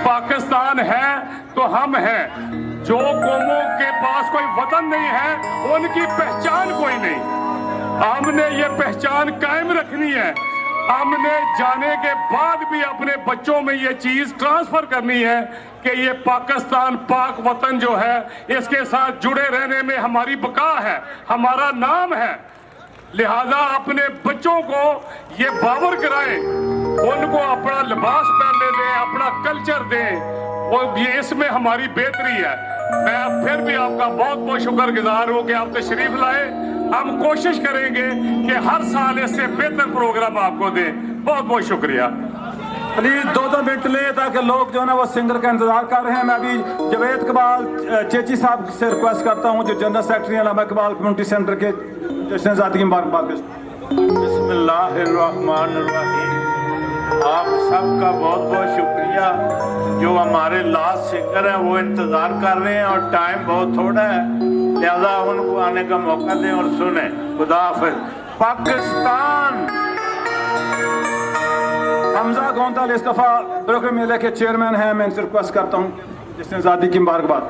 पाकिस्तान है तो हम हैं. जो कौमों के पास कोई वतन नहीं है, उनकी पहचान कोई नहीं. हमने ये पहचान कायम रखनी है. हमने जाने के बाद भी अपने बच्चों में ये चीज ट्रांसफर करनी है कि ये पाकिस्तान पाक वतन जो है इसके साथ जुड़े रहने में हमारी बका है, हमारा नाम है। लिहाजा अपने बच्चों को ये बावर कराएं, उनको अपना लिबास पहनने दें, अपना कल्चर दें, और ये इसमें हमारी बेहतरी है। मैं फिर भी आपका बहुत बहुत शुक्रगुजार हूँ कि आप तशरीफ लाए। हम कोशिश करेंगे कि हर साल इससे बेहतर प्रोग्राम आपको दें। बहुत बहुत शुक्रिया। प्लीज 2 मिनट लें ताकि लोग जो है ना वो सिंगर का इंतजार कर रहे हैं। मैं अभी जवेद इकबाल चेची साहब से रिक्वेस्ट करता हूँ, जो जनरल सेक्रेटरी अल्लामा इकबाल कम्युनिटी सेंटर के जश्न आज़ादी की मुबारकबाद। बिस्मिल्लाहिर्रहमानिर्रहीम। आप सबका बहुत बहुत शुक्रिया। जो हमारे लास्ट सिंगर हैं वो इंतजार कर रहे हैं और टाइम बहुत थोड़ा है, लिहाजा उनको आने का मौका दें और सुने। खुदा हाफिज। पाकिस्तान। हमजा गोंदल इस्तफा ब्रुकलिन मेले के चेयरमैन हैं, मैं इनसे रिक्वेस्ट करता हूँ जश्न आज़ादी की मुबारकबाद।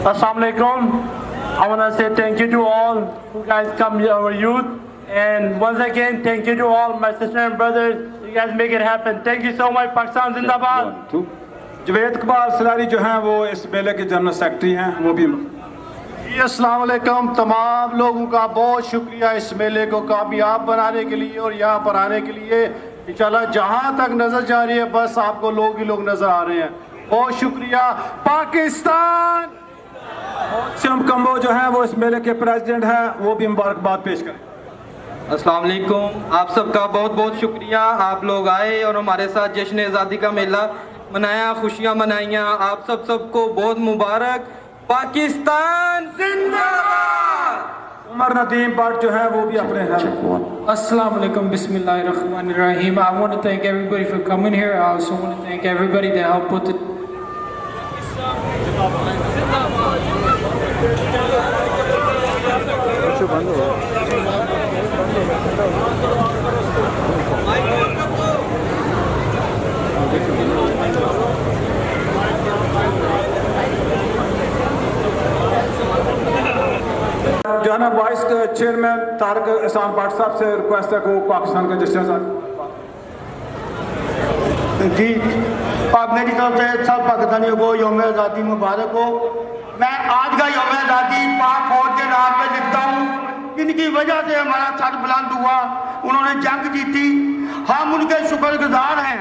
Assalamu alaikum. I want to say thank you to all who guys come here, our youth, and once again thank you to all my sisters and brothers. You guys make it happen. Thank you so much. Pakistan Zindabad. Javed Iqbal सलारी जो हैं वो इस मेले के general secretary हैं, वो भी। अस्सलाम वालेकुम। तमाम लोगों का बहुत शुक्रिया इस मेले को कामयाब बनाने के लिए और यहाँ पर आने के लिए। इंशाल्लाह जहाँ तक नजर जा रही है बस आपको लोग ही लोग नजर आ रहे हैं। बहुत शुक्रिया। पाकिस्तान। सिम कम्बो जो है वो इस मेले के प्रेसिडेंट हैं, वो भी मुबारकबाद पेश करें। अस्सलाम वालेकुम। आप सबका बहुत बहुत शुक्रिया, आप लोग आए और हमारे साथ जश्न आज़ादी का मेला मनाया, खुशियाँ मनाइयाँ। आप सबको बहुत मुबारक। पाकिस्तान जिंदाबाद। उमर नदीम भट्ट जो है वो भी अपने Assalamu alaikum, bismillahirrahmanirrahim. I want to thank everybody for coming here. I also want to thank everybody that helped put the जो है ना वाइस चेयरमैन तारक एहसान भट्ट साहब से रिक्वेस्ट है कि वो पाकिस्तान का जश्न जी मेरी तरफ से सब पाकिस्तानियों को यौम आज़ादी मुबारक हो। मैं आज का यौम आज़ादी पाक फौज के नाम पे लिखता हूँ, जिनकी वजह से हमारा सर बुलंद हुआ, उन्होंने जंग जीती। हम उनके शुक्रगुजार हैं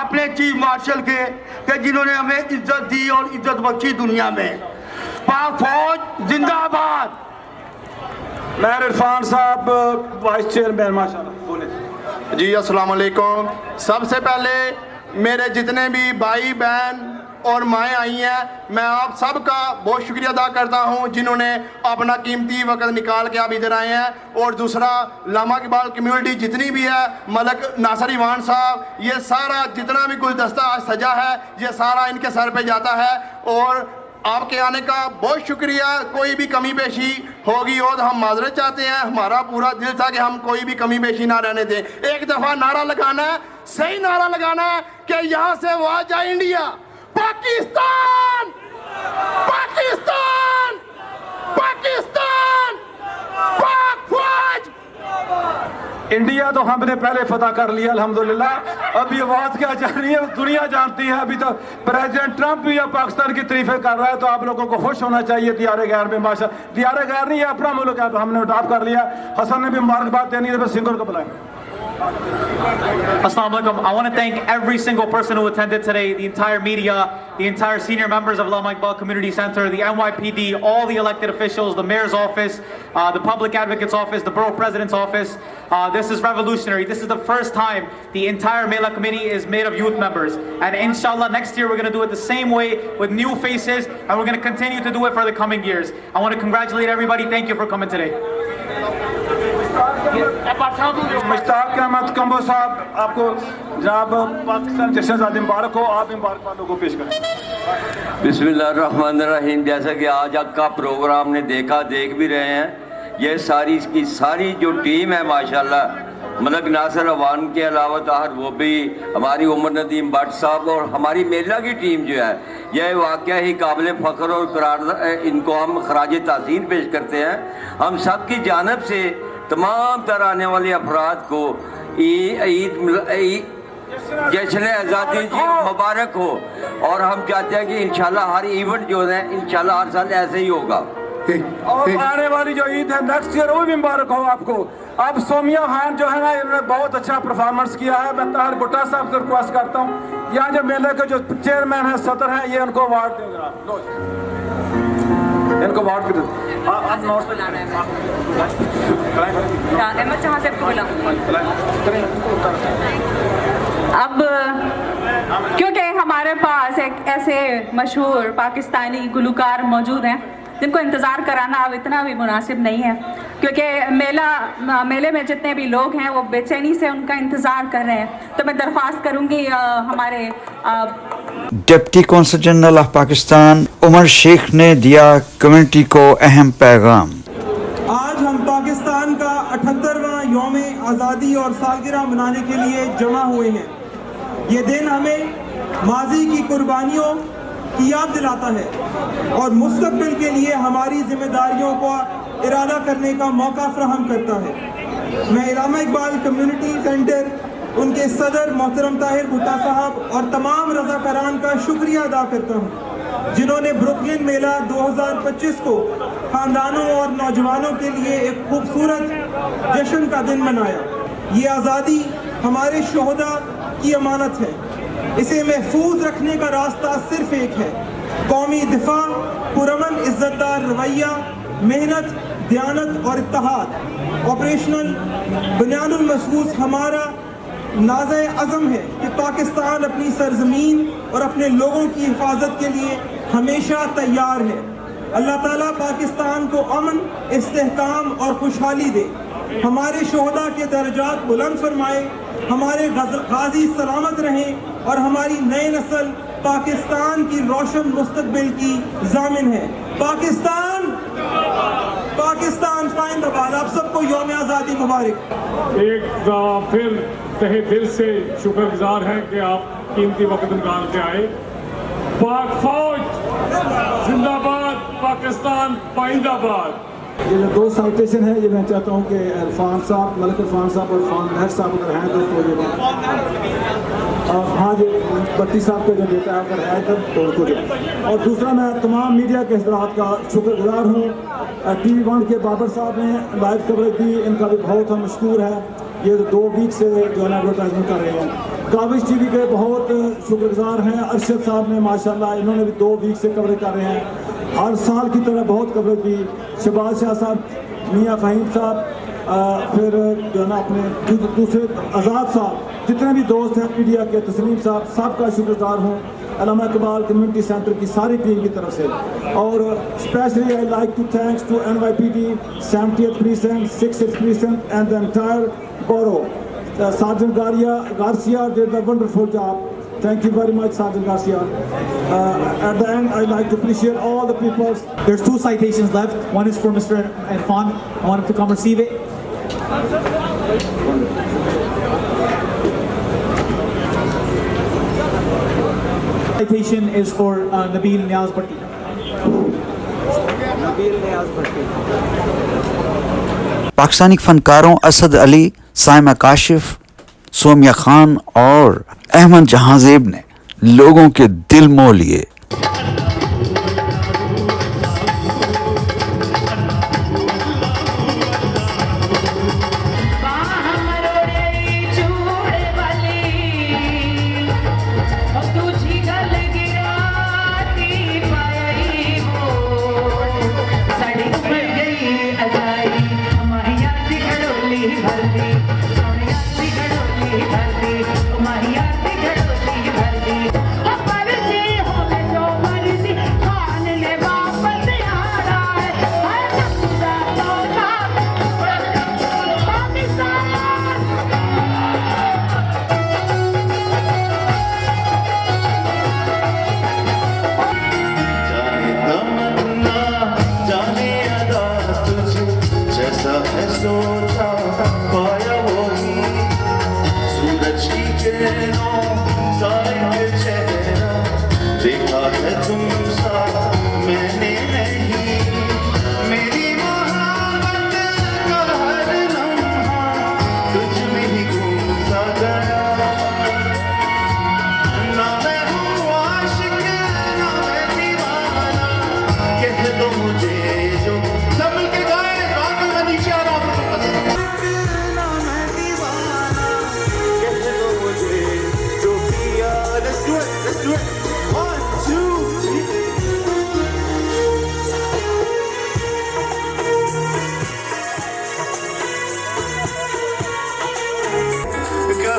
अपने चीफ मार्शल के, कि जिन्होंने हमें इज्जत दी और इज्जत बख्शी दुनिया में। पाक फौज जिंदाबाद। मेहर इरफान साहब वाइस चेयरमैन माशाल्लाह बोले। जी अस्सलाम वालेकुम। सबसे पहले मेरे जितने भी भाई बहन और माएँ आई हैं, मैं आप सबका बहुत शुक्रिया अदा करता हूं, जिन्होंने अपना कीमती वक्त निकाल के आप इधर आए हैं। और दूसरा अल्लामा इकबाल कम्युनिटी जितनी भी है, मलक नासिर ईवान साहब, ये सारा जितना भी गुलदस्ता आज सजा है ये सारा इनके सर पे जाता है। और आपके आने का बहुत शुक्रिया। कोई भी कमी पेशी होगी हो तो हम माजरत चाहते हैं। हमारा पूरा दिल था कि हम कोई भी कमी पेशी ना रहने दें। एक दफ़ा नारा लगाना है, सही नारा लगाना है कि यहाँ से वो आ जाए इंडिया। पाकिस्तान पाकिस्तान पाकिस्तान पाक फौज। इंडिया तो हमने पहले फतह कर लिया अल्हम्दुलिल्लाह। अभी आवाज क्या जा रही है दुनिया जानती है। अभी तो प्रेसिडेंट ट्रंप भी पाकिस्तान की तारीफें कर रहा है, तो आप लोगों को खुश होना चाहिए। दियारे गैर में माशा दियारे गैर नहीं है, अपना मुल्क है, तो हमने अडॉप्ट कर लिया। हसन ने भी मुबारकबाद देनी है, तो सिंगर को बुलाएं। Assalamu alaikum. I want to thank every single person who attended today, the entire media, the entire senior members of Allama Iqbal Community Center, the NYPD, all the elected officials, the mayor's office, the public advocate's office, the borough president's office. This is revolutionary. This is the first time the entire Mela committee is made of youth members. And inshallah, next year we're going to do it the same way with new faces, and we're going to continue to do it for the coming years. I want to congratulate everybody. Thank you for coming today. Mushtaq Ahmad Kamboh साहब, आपको जनाब पाकिस्तान जश्न आज़ादी मुबारक हो। आप मुबारकबादों को पेश करें। बिस्मिल्लाहिर्रहमानिर्रहीम। जैसा कि आज का प्रोग्राम ने देखा, देख भी रहे हैं, ये सारी की सारी जो टीम है माशाल्लाह, मलक नासिर ईवान के अलावा ताहर वो भी, हमारी उमर नदीम भट्ट साहब और हमारी मेला की टीम जो है, यह वाक़या ही काबिल फ़ख्र और करार, इनको हम खराज ताज़ीम पेश करते हैं। हम सब की जानब से तमाम तरह आने वाले अफराद को ईद जश्न आज़ादी जी मुबारक हो। और हम चाहते हैं कि इंशाल्लाह हर इवेंट जो है इंशाल्लाह हर साल ऐसे ही होगा। और आने वाली जो ईद है नेक्स्ट ईयर वो भी मुबारक हो आपको। अब सोमिया खान जो है ना, इन्होंने बहुत अच्छा परफॉर्मेंस किया है। मैं ताहिर भुट्टा साहब से रिक्वेस्ट करता हूँ, यहाँ जो मेले के जो चेयरमैन है, सदर है, ये उनको अवार्ड दें जरा, इनको अवार्ड भी दो। आप नोट्स पे जाना है अब क्योंकि हमारे पास एक ऐसे मशहूर पाकिस्तानी गुलकार मौजूद हैं जिनको इंतज़ार कराना अब इतना भी मुनासिब नहीं है, क्योंकि मेले में जितने भी लोग हैं वो बेचैनी से उनका इंतज़ार कर रहे हैं। तो मैं दरख्वास्त करूंगी हमारे deputy consul general of Pakistan Umar Sheikh ने दिया कम्युनिटी को अहम पैगाम। आज हम पाकिस्तान का 78वां यौम आज़ादी और सालगिरह मनाने के लिए जमा हुए हैं। ये दिन हमें माजी की कुर्बानियों की याद दिलाता है और मुस्तकबिल के लिए हमारी जिम्मेदारियों को इरादा करने का मौका फराहम करता है। मैं इलामा इकबाल कम्युनिटी सेंटर, उनके सदर मोहतरम ताहिर भुट्टा साहब और तमाम रज़ाकारान का शुक्रिया अदा करता हूँ, जिन्होंने ब्रुकलिन मेला 2025 को खानदानों और नौजवानों के लिए एक खूबसूरत जश्न का दिन मनाया। ये आज़ादी हमारे शोहदा की अमानत है। इसे महफूज रखने का रास्ता सिर्फ एक है, कौमी दिफा, पुरअमन इज्जतदार रवैया, मेहनत, दयानत और इत्तेहाद। ऑपरेशनल बुनियादुल मसबूत हमारा नाज़े अज़म है कि पाकिस्तान अपनी सरजमीन और अपने लोगों की हिफाजत के लिए हमेशा तैयार है। अल्लाह ताला पाकिस्तान को अमन, इस्तेहकाम और खुशहाली दे, हमारे शोहदा के दर्जात बुलंद फरमाए, हमारे गाजी सलामत रहें और हमारी नई नस्ल पाकिस्तान की रोशन मुस्तकबिल की जामिन है। पाकिस्तान जिंदाबाद। आप सबको यौम आज़ादी मुबारक। एक दफा फिर तहे दिल से शुक्रगुजार हैं कि आप कीमती वक्त निकाल के आए। पाक फौज जिंदाबाद, पाकिस्तान पाइंदाबाद। ये जो 2 साइटेशन है, ये मैं चाहता हूँ कि इरफान साहब, मलिक इरफान साहब और इरफान महर साहब अगर हैं तो ये हाँ जी, बत्ती साहब का जो बेटा अगर है तो उनको दे। और दूसरा, मैं तमाम मीडिया के हज़रात का शुक्रगुजार हूँ। TV1 के बाबर साहब ने लाइव कवरेज दी, इनका भी बहुत हम मशकूर है। ये 2 वीक से जो है एडवर्टाइजमेंट कर रहे हैं। काबिज TV के बहुत शुक्रगुजार हैं। अरशद साहब ने माशाल्लाह, इन्होंने भी 2 वीक से कवरेज कर रहे हैं, हर साल की तरह बहुत कवरेज दी। शहबाज शाह साहब, मियाँ फ़हीम साहब, फिर जो है ना अपने दूसरे आज़ाद साहब, जितने भी दोस्त हैं मीडिया के, तस्लीम साहब, सबका शुक्रगुजार हूँ इलामा इकबाल कम्युनिटी सेंटर की सारी टीम की तरफ से। और specially I like to thanks to NYPD 70th precinct, 6th precinct and the entire borough. Sergeant Garcia did a wonderful job. Thank you very much, Sergeant Garcia. At the end, I'd like to appreciate all the people. There's 2 citations left. One is for Mr. Irfan. I want him to come receive it. Citation is for Nabil Niaz Bhatti. Pakistani फनकारों असद अली, साइमा काशिफ, सोमिया खान और अहमद जहांजेब ने लोगों के दिल मोह लिए।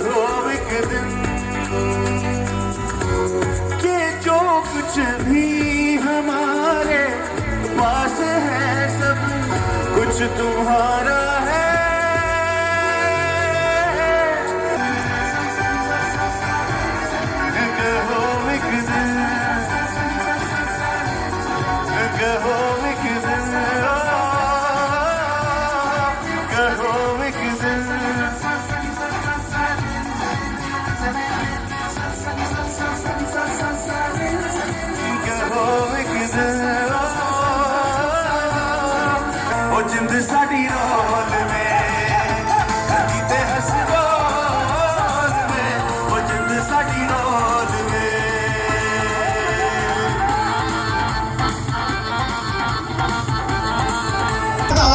कहो एक दिन कि जो कुछ भी हमारे पास है सब कुछ तुम्हारा है। कहो एक दिन, कहो एक दिन, कहो एक दिन, कहो एक दिन। ओ जिंद साडी रोल में जीते हस रोल में, ओ जिंद साडी रोल में।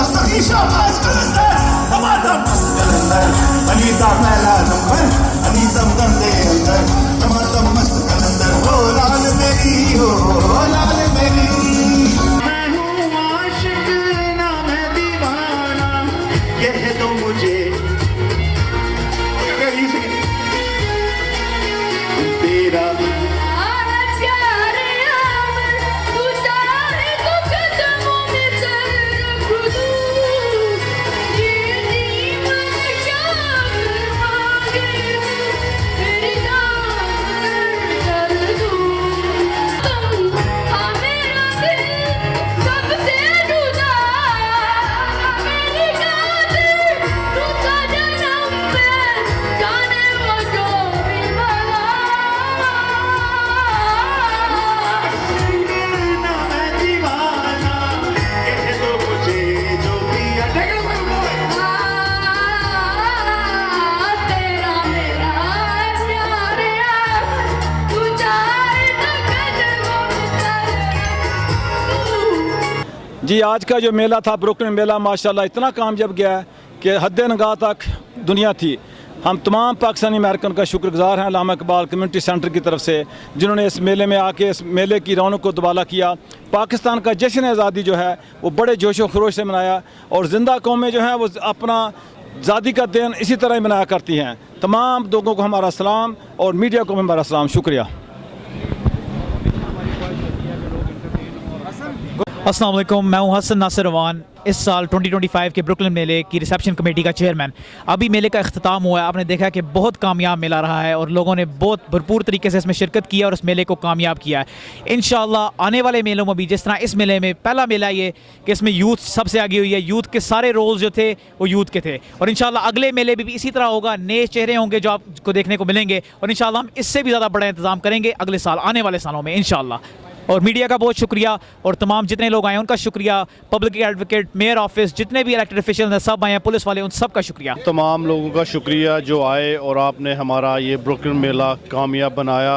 सही शाबाश कलंदर, टमाटर मस्त कलंदर, अनीता पहला नंबर, अनीता गंदे अंदर, टमाटर मस्त कलंदर, हो लाल मेरी, हो लाल मेरी। मैं हूँ आशिक ना मैं दीवाना, यह तो मुझे तेरा जी, आज का जो मेला था ब्रुकलिन मेला माशाल्लाह इतना कामयाब गया है कि हद निगाह तक दुनिया थी। हम तमाम पाकिस्तानी अमेरिकन का शुक्रगुजार हैं अल्लामा इकबाल कम्युनिटी सेंटर की तरफ से, जिन्होंने इस मेले में आके इस मेले की रौनक को दुबाला किया। पाकिस्तान का जश्न आज़ादी जो है वो बड़े जोश व खरोश से मनाया और ज़िंदा कौमें जो हैं वो अपना आज़ादी का दिन इसी तरह ही मनाया करती हैं। तमाम लोगों को हमारा सलाम और मीडिया को हमारा सलाम, शुक्रिया। अस्सलाम वालेकुम, मैं हूं हसन नासिर अवान, इस साल 2025 के ब्रुकलिन मेले की रिसेप्शन कमेटी का चेयरमैन। अभी मेले का अख्ताम हुआ है, आपने देखा कि बहुत कामयाब मेला रहा है और लोगों ने बहुत भरपूर तरीके से इसमें शिरकत की है और इस मेले को कामयाब किया है। इंशाअल्लाह आने वाले मेलों में भी, जिस तरह इस मेले में पहला मेला ये कि इसमें यूथ सबसे आगे हुई है, यूथ के सारे रोल्स जो थे वो यूथ के थे, और इंशाअल्लाह अगले मेले में भी इसी तरह होगा, नए चेहरे होंगे जो आपको देखने को मिलेंगे और इंशाअल्लाह हम इससे भी ज़्यादा बड़ा इंतज़ाम करेंगे अगले साल, आने वाले सालों में इंशाअल्लाह। और मीडिया का बहुत शुक्रिया और तमाम जितने लोग आए उनका शुक्रिया, पब्लिक एडवोकेट, मेयर ऑफिस, जितने भी इलेक्टेड ऑफिशियल हैं सब आए हैं, पुलिस वाले, उन सब का शुक्रिया। तमाम लोगों का शुक्रिया जो आए और आपने हमारा ये ब्रुकलिन मेला कामयाब बनाया।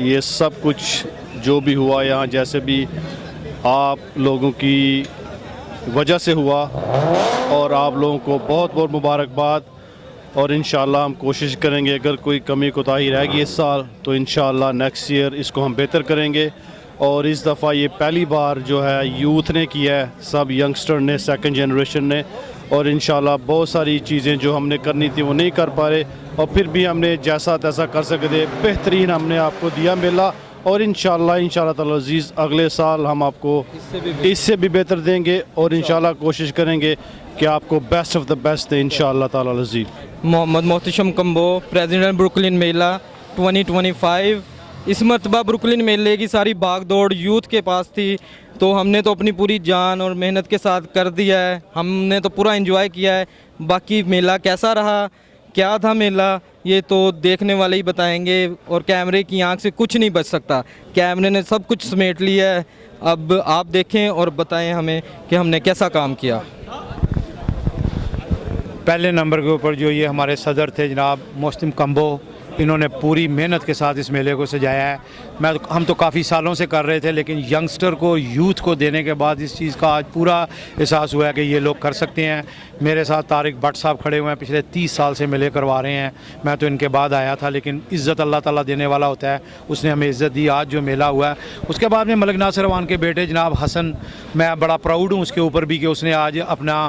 ये सब कुछ जो भी हुआ यहाँ, जैसे भी आप लोगों की वजह से हुआ, और आप लोगों को बहुत बहुत मुबारकबाद। और इंशाअल्लाह हम कोशिश करेंगे अगर कोई कमी कोताही रहेगी इस साल तो इंशाअल्लाह नेक्स्ट ईयर इसको हम बेहतर करेंगे। और इस दफ़ा ये पहली बार जो है यूथ ने किया है, सब यंगस्टर ने, सेकंड जनरेशन ने, और इंशाल्लाह बहुत सारी चीज़ें जो हमने करनी थी वो नहीं कर पा रहे, और फिर भी हमने जैसा तैसा कर सकते बेहतरीन हमने आपको दिया मेला। और इंशाल्लाह ताला अज़ीज़ अगले साल हम आपको इससे भी बेहतर देंगे और इंशाल्लाह कोशिश करेंगे कि आपको बेस्ट ऑफ द बेस्ट दें इंशाल्लाह ताला अज़ीज़। मोहम्मद मोहतशम कम्बो, प्रेसिडेंट ब्रुकलिन मेला 2025। इस मरतबा ब्रुकलिन मेले की सारी भाग दौड़ यूथ के पास थी, तो हमने तो अपनी पूरी जान और मेहनत के साथ कर दिया है, हमने तो पूरा एंजॉय किया है। बाकी मेला कैसा रहा, क्या था मेला, ये तो देखने वाले ही बताएंगे, और कैमरे की आंख से कुछ नहीं बच सकता, कैमरे ने सब कुछ समेट लिया है। अब आप देखें और बताएं हमें कि हमने कैसा काम किया। पहले नंबर के ऊपर जो ये हमारे सदर थे जनाब मोहसिन कम्बो, इन्होंने पूरी मेहनत के साथ इस मेले को सजाया है। हम तो काफ़ी सालों से कर रहे थे, लेकिन यंगस्टर को, यूथ को देने के बाद इस चीज़ का आज पूरा एहसास हुआ है कि ये लोग कर सकते हैं। मेरे साथ तारिक भट्ट साहब खड़े हुए हैं, पिछले 30 साल से मेले करवा रहे हैं। मैं तो इनके बाद आया था, लेकिन इज़्ज़त अल्लाह ताला देने वाला होता है, उसने हमें इज़्ज़त दी। आज जो मेला हुआ है उसके बाद में मलिक नासिर अवान के बेटे जनाब हसन, मैं बड़ा प्राउड हूँ उसके ऊपर भी कि उसने आज अपना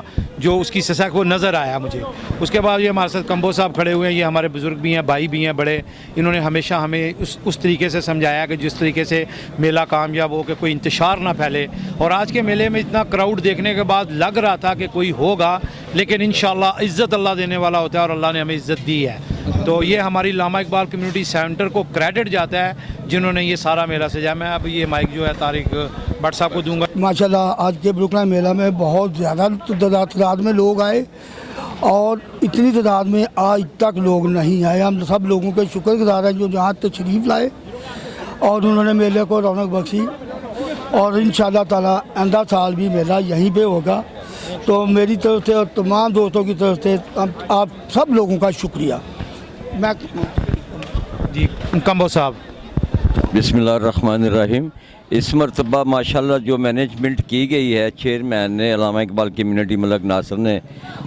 जो उसकी ससा को नज़र आया मुझे। उसके बाद ये हमारे साथ कंबो साहब खड़े हुए हैं, ये हमारे बुज़ुर्ग भी हैं, भाई भी हैं बड़े। इन्होंने हमेशा हमें उस तरीके से समझाया कि जिस तरीके से मेला कामयाब हो, कि कोई इंतशार ना फैले। और आज के मेले में इतना क्राउड देखने के बाद लग रहा था कि कोई होगा, लेकिन इंशाल्लाह इज़्ज़त अल्लाह देने वाला होता है और अल्लाह ने हमें इज़्ज़त दी है। तो ये हमारी लामा इकबाल कम्युनिटी सेंटर को क्रेडिट जाता है जिन्होंने ये सारा मेला सजाया। मैं अब ये माइक जो है तारिक भट्ट साहब को दूंगा। माशाल्लाह आज के ब्रुकलिन मेला में बहुत ज़्यादा तादाद में लोग आए और इतनी तादाद में आज तक लोग नहीं आए। हम सब लोगों के शुक्रगुजार हैं जो जहाँ तशरीफ़ लाए और उन्होंने मेले को रौनक बख्शी। और इंशाअल्लाह ताला आइंदा साल भी मेला यहीं पे होगा। तो मेरी तरफ से और तमाम दोस्तों की तरफ से आप सब लोगों का शुक्रिया। मैं जी कंबो साहब। बिस्मिल्लाहिर्रहमानिर्रहीम। इस मरतबा माशाल्लाह जो मैनेजमेंट की गई है चेयरमैन ने, अल्लामा इकबाल कम्युनिटी मलक नासर ने,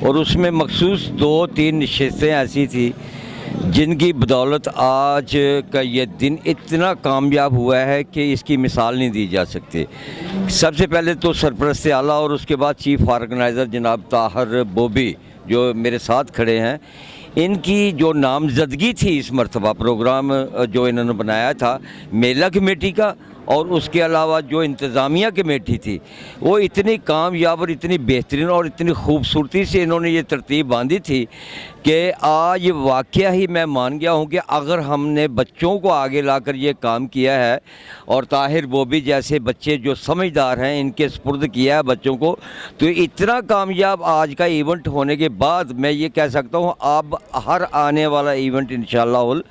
और उसमें मखसूस 2-3 नशिस्तें ऐसी थी जिनकी बदौलत आज का ये दिन इतना कामयाब हुआ है कि इसकी मिसाल नहीं दी जा सकती। सबसे पहले तो सरपरस्त आला और उसके बाद चीफ ऑर्गेनाइज़र जनाब ताहिर बोबी जो मेरे साथ खड़े हैं, इनकी जो नामजदगी थी इस मरतबा प्रोग्राम जो इन्होंने बनाया था मेला कमेटी का, और उसके अलावा जो इंतज़ामिया कमेटी थी वो इतनी कामयाब और इतनी बेहतरीन और इतनी खूबसूरती से इन्होंने ये तरतीब बांधी थी कि आज वाक़या ही मैं मान गया हूँ कि अगर हमने बच्चों को आगे लाकर ये काम किया है और ताहिर बोबी जैसे बच्चे जो समझदार हैं इनके सुपुर्द किया है बच्चों को, तो इतना कामयाब आज का इवेंट होने के बाद मैं ये कह सकता हूँ अब हर आने वाला इवेंट इंशाअल्लाह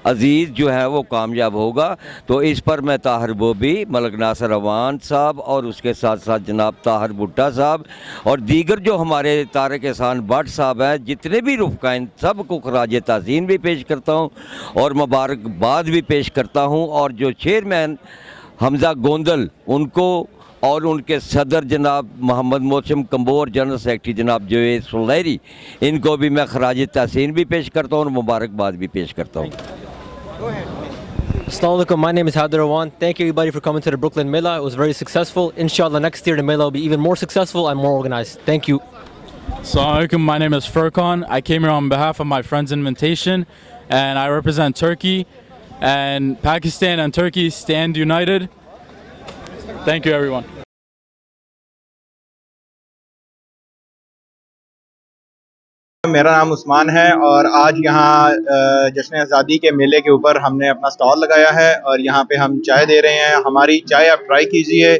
अज़ीज़ जो है वो कामयाब होगा। तो इस पर मैं ताहिर बोबी, मलक नासर अवान साहब और उसके साथ साथ जनाब ताहिर भुट्टा साहब और दीगर जो हमारे तारिक एहसान भट्ट साहब हैं, जितने भी रुफ़क़ाइन सबको खराज ताज़ीम भी पेश करता हूँ और मुबारकबाद भी पेश करता हूँ। और जो चेयरमैन हमज़ा गोंदल उनको और उनके सदर जनाब मोहम्मद मोहसिन कंबो और जनरल सेक्रेटरी जनाब जवेद सुलैरी, इनको भी मैं खराज तहसीन भी पेश करता हूँ और मुबारकबाद भी पेश करता हूँ। Assalamu alaikum, my name is Hadir Awan. Thank you everybody for coming to the Brooklyn Mela. It was very successful. Inshallah next year the Mela will be even more successful and more organized. Thank you. Assalamu alaikum, my name is Furqan. I came here on behalf of my friend's invitation and I represent Turkey, and Pakistan and Turkey stand united. Thank you everyone. मेरा नाम उस्मान है और आज यहाँ जश्न आज़ादी के मेले के ऊपर हमने अपना स्टॉल लगाया है और यहाँ पे हम चाय दे रहे हैं। हमारी चाय आप ट्राई कीजिए,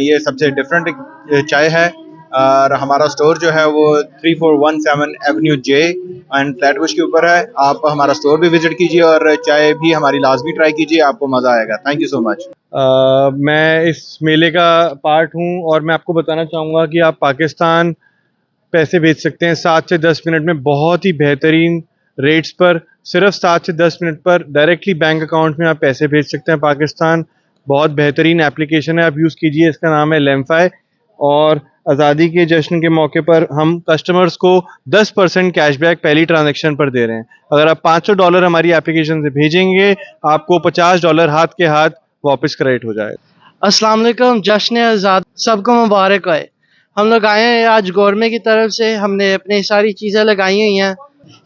ये सबसे डिफरेंट चाय है और हमारा स्टोर जो है वो 3417 एवेन्यू जे एंड फ्लैटबुश के ऊपर है। आप हमारा स्टोर भी विजिट कीजिए और चाय भी हमारी लाजमी ट्राई कीजिए, आपको मज़ा आएगा। Thank you so much. मैं इस मेले का पार्ट हूँ और मैं आपको बताना चाहूँगा कि आप पाकिस्तान पैसे भेज सकते हैं 7 से 10 मिनट में बहुत ही बेहतरीन रेट्स पर। सिर्फ 7 से 10 मिनट पर डायरेक्टली बैंक अकाउंट में आप पैसे भेज सकते हैं पाकिस्तान। बहुत बेहतरीन एप्लीकेशन है, आप यूज़ कीजिए। इसका नाम है लेमफाई और आज़ादी के जश्न के मौके पर हम कस्टमर्स को 10% कैशबैक पहली ट्रांजैक्शन पर दे रहे हैं। अगर आप $500 हमारी एप्लीकेशन से भेजेंगे आपको $50 हाथ के हाथ वापस क्रेडिट हो जाएगा। अस्सलाम वालेकुम, जश्न आज़ाद सबको मुबारक है। हम लोग आए हैं आज गवर्नमेंट की तरफ से, हमने अपनी सारी चीज़ें लगाई हुई हैं।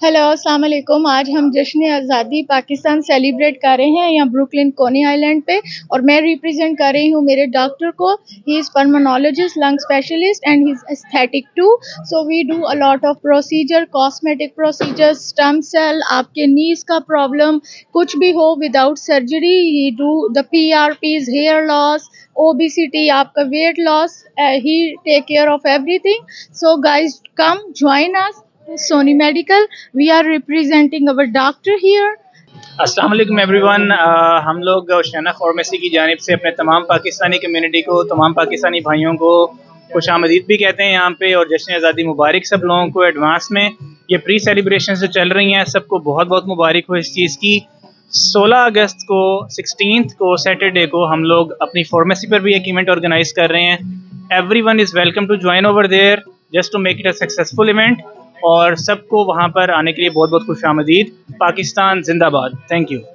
हेलो अस्सलाम वालेकुम, आज हम जश्न आज़ादी पाकिस्तान सेलिब्रेट कर रहे हैं यहाँ ब्रुकलिन कोनी आइलैंड पे और मैं रिप्रेजेंट कर रही हूँ मेरे डॉक्टर को। He is pulmonologist, lung specialist and he is aesthetic too. So we do a lot of procedure, cosmetic procedure, stem cell, आपके नीज का प्रॉब्लम कुछ भी हो without surgery. He do the PRPs, hair loss, obesity, आपका weight loss, he take care of everything. So guys come join us Sony Medical. We are representing our doctor here. अस्सलाम वालेकुम everyone. हम लोग Oceania pharmacy की जानिब से अपने तमाम पाकिस्तानी कम्युनिटी को, तमाम पाकिस्तानी भाइयों को खुशामदीद भी कहते हैं यहाँ पे और जश्न आज़ादी मुबारक सब लोगों को एडवांस में। ये प्री सेलिब्रेशन जो चल रही हैं सबको बहुत बहुत मुबारक हो इस चीज़ की। 16 अगस्त को 16th को सैटरडे को हम लोग अपनी फार्मेसी पर भी एक इवेंट ऑर्गेनाइज कर रहे हैं। Everyone is welcome to join over there just to make it a successful event और सबको वहाँ पर आने के लिए बहुत बहुत खुशामदीद। पाकिस्तान जिंदाबाद। Thank you.